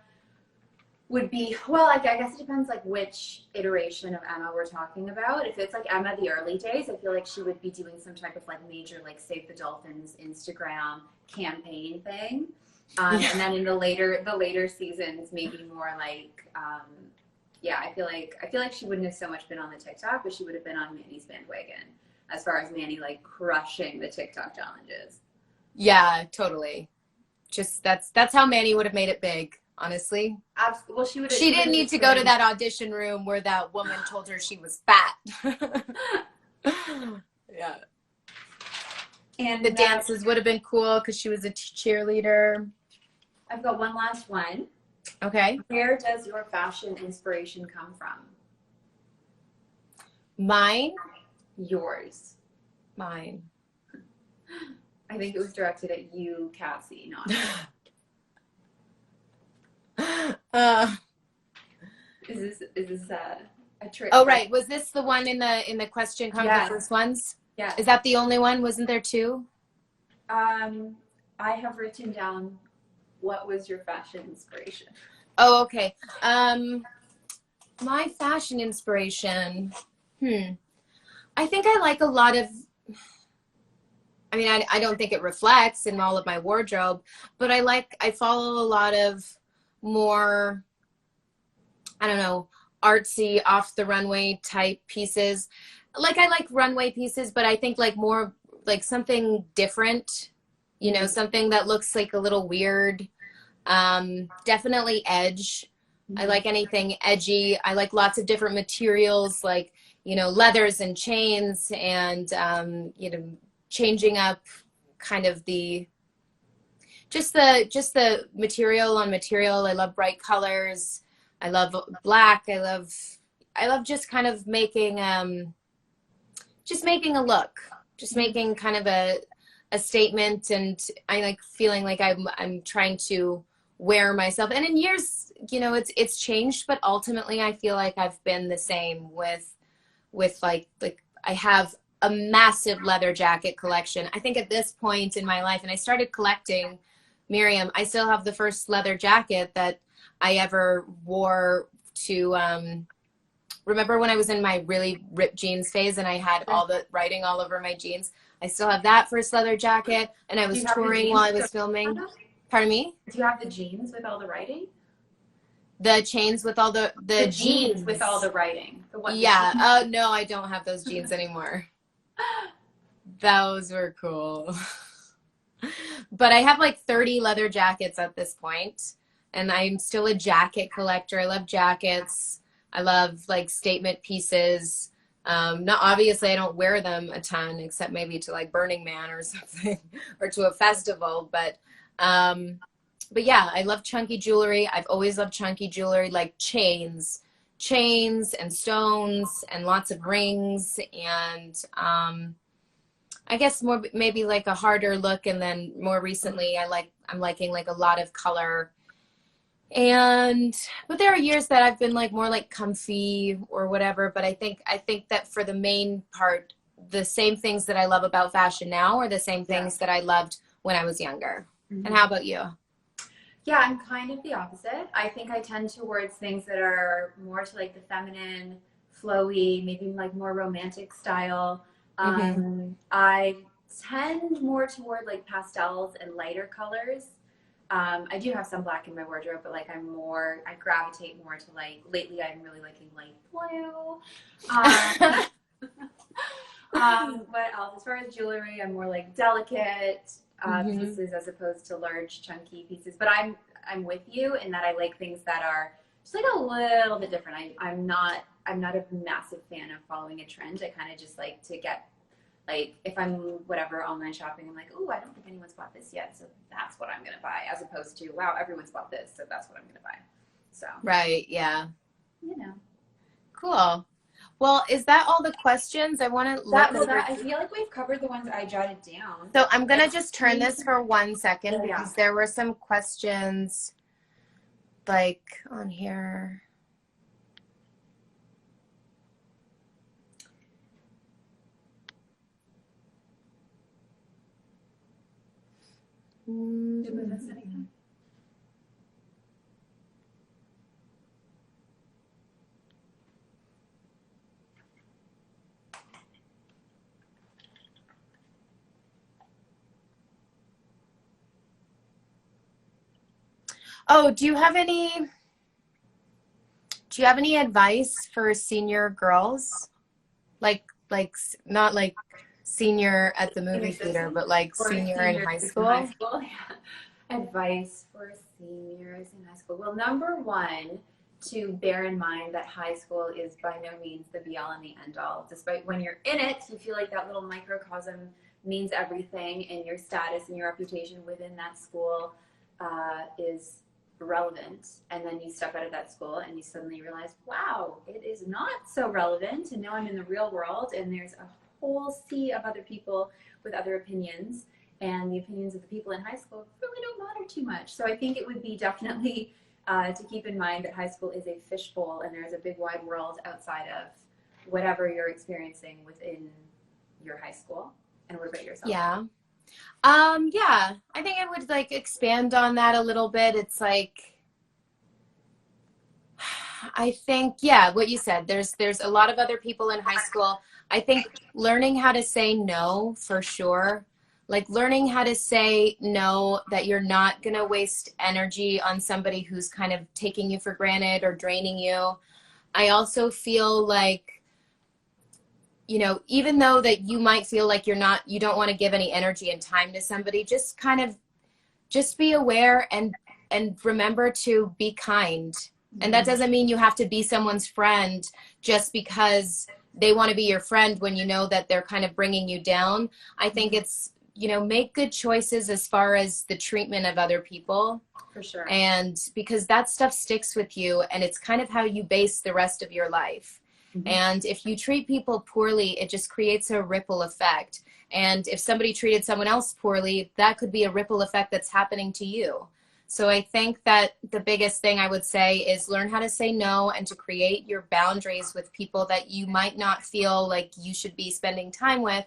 would be, well, like, I guess it depends like which iteration of Emma we're talking about. If it's like Emma the early days, I feel like she would be doing some type of like major like Save the Dolphins Instagram campaign thing. And then in the later seasons, maybe more like, yeah, I feel like she wouldn't have so much been on the TikTok, but she would have been on Mandy's bandwagon as far as Mandy like crushing the TikTok challenges. Yeah, totally. Just that's how Mandy would have made it big, honestly. Absolutely. Well, she didn't need to go to that audition room where that woman told her she was fat. Yeah. And the dances would have been cool because she was a cheerleader. I've got one last one. Okay. Where does your fashion inspiration come from? Mine? Yours. Mine. I think it was directed at you, Cassie, not Is this a trick? Oh, right. Was this the one in the question come the first ones? Yeah. Is that the only one? Wasn't there two? I have written down, what was your fashion inspiration? Oh, okay. My fashion inspiration. I think I like a lot of, I mean, I don't think it reflects in all of my wardrobe, but I follow a lot of more, I don't know, artsy, off the runway type pieces. Like, I like runway pieces, but I think like more like something different, you know, something that looks like a little weird. Definitely edge. I like anything edgy. I like lots of different materials, like, you know, leathers and chains, and, you know, changing up kind of just the material on material. I love bright colors. I love black. I love just kind of making a look, just making kind of a statement. And I like feeling like I'm trying to wear myself. And in years, you know, it's changed, but ultimately I feel like I've been the same with like I have a massive leather jacket collection. I think at this point in my life, and I started collecting, Miriam, I still have the first leather jacket that I ever wore to, remember when I was in my really ripped jeans phase and I had all the writing all over my jeans? I still have that first leather jacket, and I was touring while I was filming. Pardon me? Do you have the jeans with all the writing? The chains with all the jeans with all the writing. Yeah. Oh, no, I don't have those jeans anymore. Those were cool. But I have like 30 leather jackets at this point, and I'm still a jacket collector. I love jackets. I love like statement pieces. Not obviously I don't wear them a ton, except maybe to like Burning Man or something, or to a festival. But yeah, I love chunky jewelry. I've always loved chunky jewelry, like chains and stones and lots of rings, and I guess more maybe like a harder look. And then more recently I'm liking like a lot of color. But there are years that I've been like more like comfy or whatever. But I think that for the main part, the same things that I love about fashion now are the same things that I loved when I was younger. Mm-hmm. And how about you? Yeah, I'm kind of the opposite. I think I tend towards things that are more to like the feminine, flowy, maybe like more romantic style. I tend more toward like pastels and lighter colors. I do have some black in my wardrobe, but like I gravitate more to like, lately I'm really liking light blue. But as far as jewelry, I'm more like delicate pieces as opposed to large chunky pieces. But I'm with you in that I like things that are just like a little bit different. I'm not a massive fan of following a trend. I kind of just like to get, like, if I'm whatever online shopping, I'm like, oh, I don't think anyone's bought this yet, so that's what I'm gonna buy, as opposed to, wow, everyone's bought this, so that's what I'm gonna buy. So right, yeah, you know, cool. Well, is that all the questions? I want to look over. I feel like we've covered the ones I jotted down. So I'm gonna just turn this for 1 second because there were some questions like on here. Did we miss anything? Oh, do you have any advice for senior girls? Not like senior at the movie theater, but like Or senior in seniors high in high school? school? Yeah. Advice for seniors in high school. Well, number one, to bear in mind that high school is by no means the be all and the end all. Despite when you're in it, you feel like that little microcosm means everything, and your status and your reputation within that school is relevant. And then you step out of that school and you suddenly realize, wow, it is not so relevant. And now I'm in the real world, and there's a whole sea of other people with other opinions. And the opinions of the people in high school really don't matter too much. So I think it would be definitely to keep in mind that high school is a fishbowl, and there's a big wide world outside of whatever you're experiencing within your high school. And what about yourself? Yeah. Yeah, I think I would like expand on that a little bit. It's like, I think, yeah, what you said, there's a lot of other people in high school. I think learning how to say no for sure. Like learning how to say no, that you're not going to waste energy on somebody who's kind of taking you for granted or draining you. I also feel like, you know, even though that you might feel like you don't want to give any energy and time to somebody, just be aware and remember to be kind. And that doesn't mean you have to be someone's friend just because they want to be your friend when you know that they're kind of bringing you down. I think it's, you know, make good choices as far as the treatment of other people. For sure. And because that stuff sticks with you, and it's kind of how you base the rest of your life. Mm-hmm. And if you treat people poorly, it just creates a ripple effect. And if somebody treated someone else poorly, that could be a ripple effect that's happening to you. So I think that the biggest thing I would say is learn how to say no, and to create your boundaries with people that you might not feel like you should be spending time with,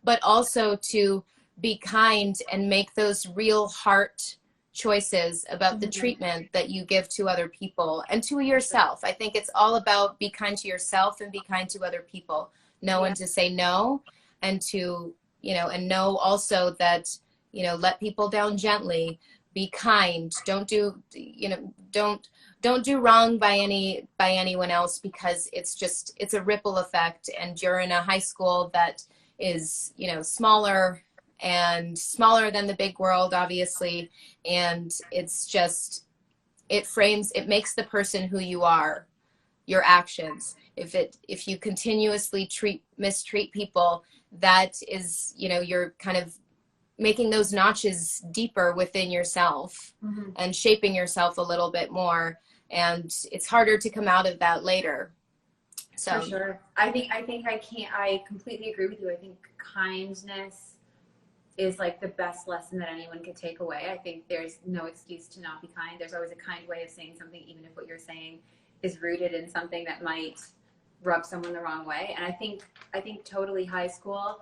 but also to be kind and make those real heart choices about the treatment that you give to other people and to yourself. I think it's all about be kind to yourself and be kind to other people. Know when to say no, and to, you know, and know also that, you know, let people down gently. Be kind. Don't do, you know, don't do wrong by anyone else, because it's a ripple effect, and you're in a high school that is, you know, smaller than the big world, obviously, and it's just, it makes the person who you are, your actions. If you continuously mistreat people, that is, you know, you're kind of making those notches deeper within yourself and shaping yourself a little bit more, and it's harder to come out of that later. So for sure. I completely agree with you. I think kindness is like the best lesson that anyone could take away. I think there's no excuse to not be kind. There's always a kind way of saying something, even if what you're saying is rooted in something that might rub someone the wrong way. And I think totally high school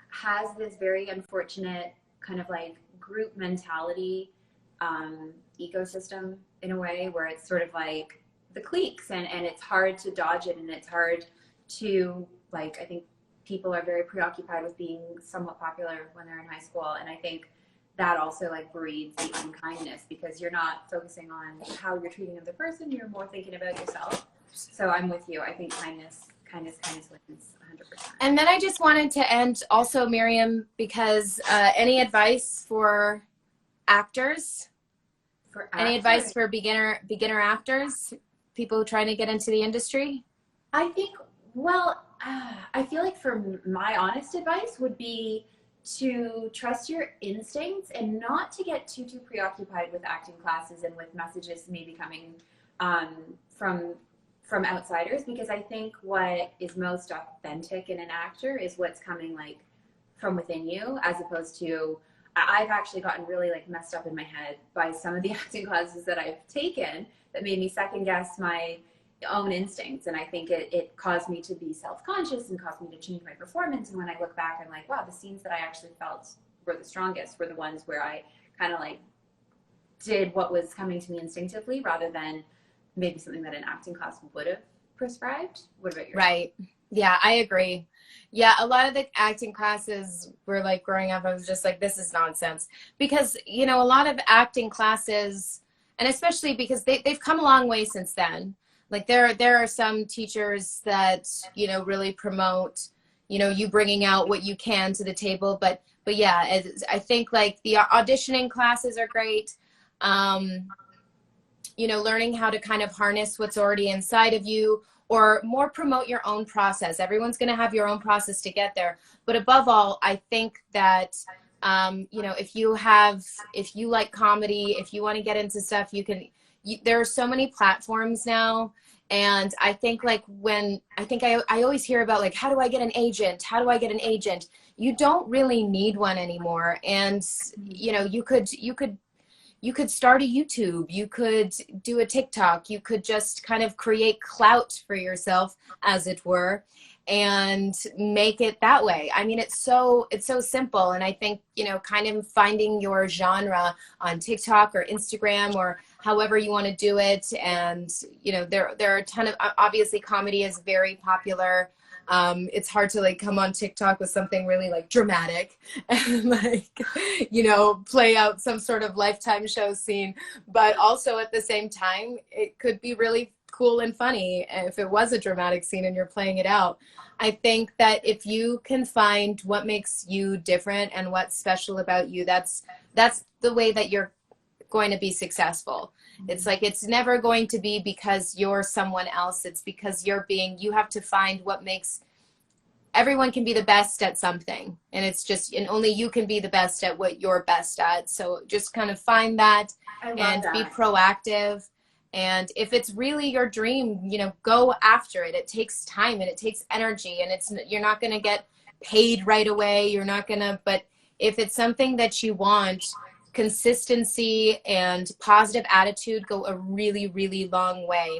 has this very unfortunate kind of like group mentality ecosystem in a way, where it's sort of like the cliques, and it's hard to dodge it, and it's hard to, like, I think people are very preoccupied with being somewhat popular when they're in high school, and I think that also like breeds the unkindness, because you're not focusing on how you're treating the other person, you're more thinking about yourself. So I'm with you. I think kindness wins 100%. And then I just wanted to end also, Miriam, because any advice for actors? Any advice for beginner actors, people trying to get into the industry? I think, well, I feel like for my honest advice would be to trust your instincts and not to get too preoccupied with acting classes and with messages maybe coming from outsiders, because I think what is most authentic in an actor is what's coming like from within you, as opposed to, I've actually gotten really like messed up in my head by some of the acting classes that I've taken that made me second guess my own instincts. And I think it caused me to be self-conscious and caused me to change my performance. And when I look back, I'm like, wow, the scenes that I actually felt were the strongest were the ones where I kind of like did what was coming to me instinctively, rather than maybe something that an acting class would have prescribed. What about yours? Right. Yeah, I agree. Yeah, a lot of the acting classes were like, growing up, I was just like, this is nonsense. Because, you know, a lot of acting classes And especially because they've come a long way since then. Like there are some teachers that, you know, really promote, you know, you bringing out what you can to the table. But yeah, I think like the auditioning classes are great. You know, learning how to kind of harness what's already inside of you, or more promote your own process. Everyone's going to have your own process to get there. But above all, I think that, you know, if you like comedy, if you want to get into stuff, there are so many platforms now. And I think like I always hear about like, how do I get an agent? How do I get an agent? You don't really need one anymore. And, you know, you could start a YouTube, you could do a TikTok, you could just kind of create clout for yourself, as it were, and make it that way. I mean, it's so simple. And I think, you know, kind of finding your genre on TikTok or Instagram or however you want to do it. And, you know, there are a ton of, obviously comedy is very popular. It's hard to like come on TikTok with something really like dramatic and like, you know, play out some sort of Lifetime show scene, but also at the same time, it could be really cool and funny if it was a dramatic scene and you're playing it out. I think that if you can find what makes you different and what's special about you, that's the way that you're going to be successful. It's like, it's never going to be because you're someone else. It's because you have to find what makes, everyone can be the best at something. And only you can be the best at what you're best at. So just kind of find that and be proactive. And if it's really your dream, you know, go after it. It takes time and it takes energy, and you're not going to get paid right away. But if it's something that you want, consistency and positive attitude go a really, really long way.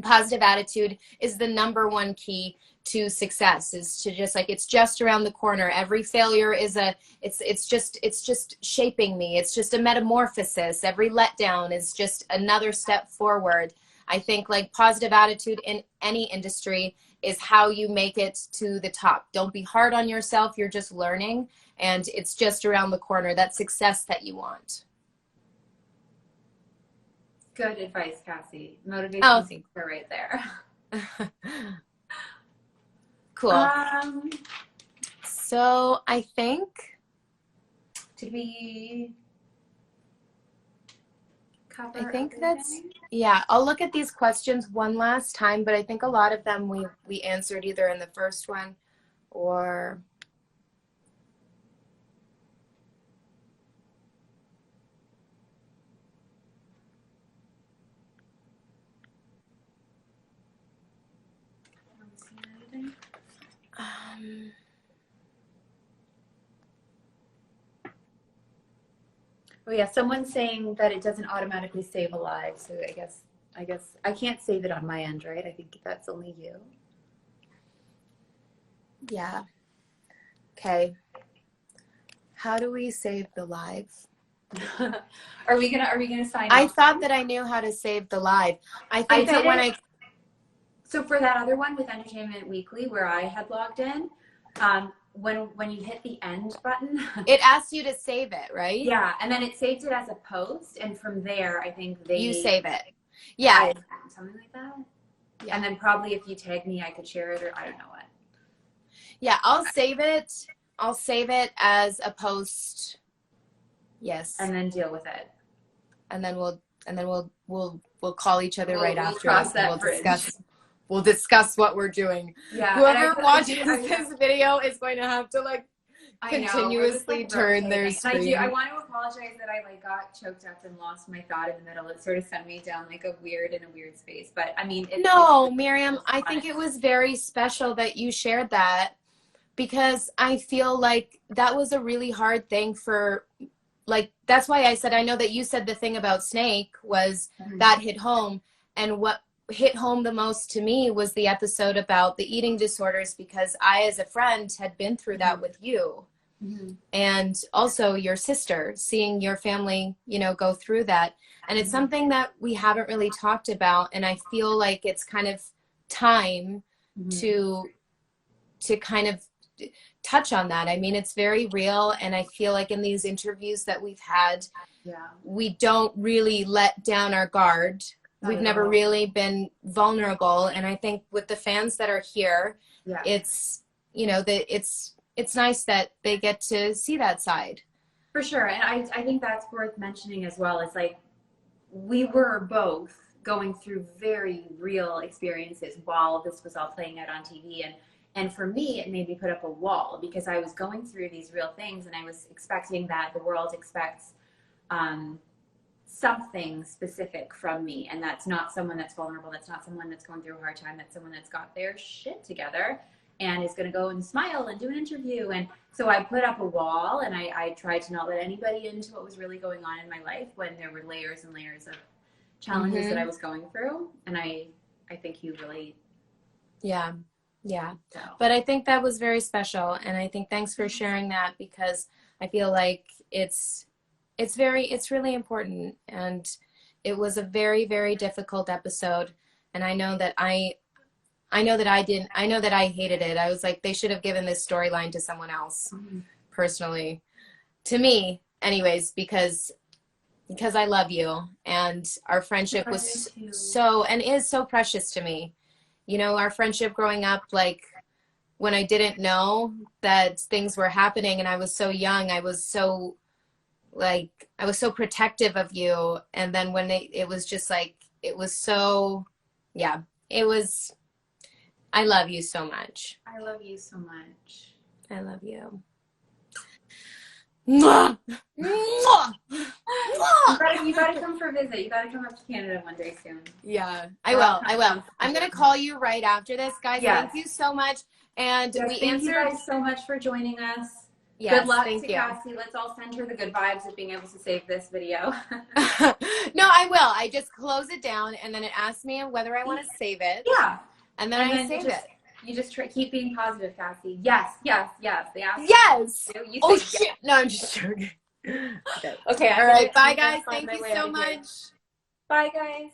Positive attitude is the number one key to success, is to just like, it's just around the corner. Every failure is it's just shaping me. It's just a metamorphosis. Every letdown is just another step forward. I think like positive attitude in any industry is how you make it to the top. Don't be hard on yourself. You're just learning, and it's just around the corner. That success that you want. Good advice, Cassie. Motivation are right there. Cool. So I think, did we cover that's everything? Yeah. I'll look at these questions one last time, but I think a lot of them we answered either in the first one or. Oh yeah, someone's saying that it doesn't automatically save a live. So I guess I can't save it on my end, right? I think that's only you. Yeah. Okay. How do we save the live? Are we gonna sign I off? thought that I knew how to save the live. I think that when So for that other one with Entertainment Weekly, where I had logged in, when you hit the end button, it asks you to save it, right? Yeah, and then it saved it as a post, and from there, I think you save it. Yeah, something like that. Yeah. And then probably if you tag me, I could share it, or I don't know what. Yeah, I'll save it. I'll save it as a post. Yes. And then deal with it. And then we'll call each other right after cross this, and that we'll discuss what we're doing. Yeah. Whoever watches this video is going to have to like continuously turn their screen. I want to apologize that I like got choked up and lost my thought in the middle. It sort of sent me down like a weird space. But I mean, Miriam, I think it was very special that you shared that, because I feel like that was a really hard thing for, like, that's why I said, I know that you said the thing about Snake was that hit home, and what hit home the most to me was the episode about the eating disorders, because I, as a friend, had been through that with you. And also your sister, seeing your family, go through that. And it's something that we haven't really talked about. And I feel like it's kind of time to kind of touch on that. I mean, it's very real. And I feel like in these interviews that we've had, we don't really let down our guard. We've never really been vulnerable. And I think with the fans that are here, it's, you know, that it's nice that they get to see that side. For sure. And I think that's worth mentioning as well. It's like, we were both going through very real experiences while this was all playing out on TV. And for me, it made me put up a wall, because I was going through these real things, and I was expecting that the world expects something specific from me. And that's not someone that's vulnerable. That's not someone that's going through a hard time. That's someone that's got their shit together and is going to go and smile and do an interview. And so I put up a wall, and I tried to not let anybody into what was really going on in my life, when there were layers and layers of challenges that I was going through. And I think you really. Yeah. So. But I think that was very special. And I think thanks for sharing that, because I feel like it's really important. And it was a very, very difficult episode. And I know that I hated it. I was like, they should have given this storyline to someone else, personally, to me anyways, because I love you, and our friendship was so, and is so precious to me. You know, our friendship growing up, like when I didn't know that things were happening and I was so young, I was so protective of you. And then when it was just like, it was so, I love you so much. I love you so much. I love you. Mwah! Mwah! You gotta come for a visit. You gotta come up to Canada one day soon. Yeah, I will. I'm gonna call you right after this, guys. Yes. Thank you so much. And thank you guys so much for joining us. Yes, good luck to Cassie. Let's all send her the good vibes of being able to save this video. No, I will. I just close it down, and then it asks me whether I want to save it. Yeah. And then I save it. You just keep being positive, Cassie. Yes. They ask yes. You Oh, yes. shit. No, I'm just joking. Okay. All right. Bye, guys. Thank you so much. Bye, guys.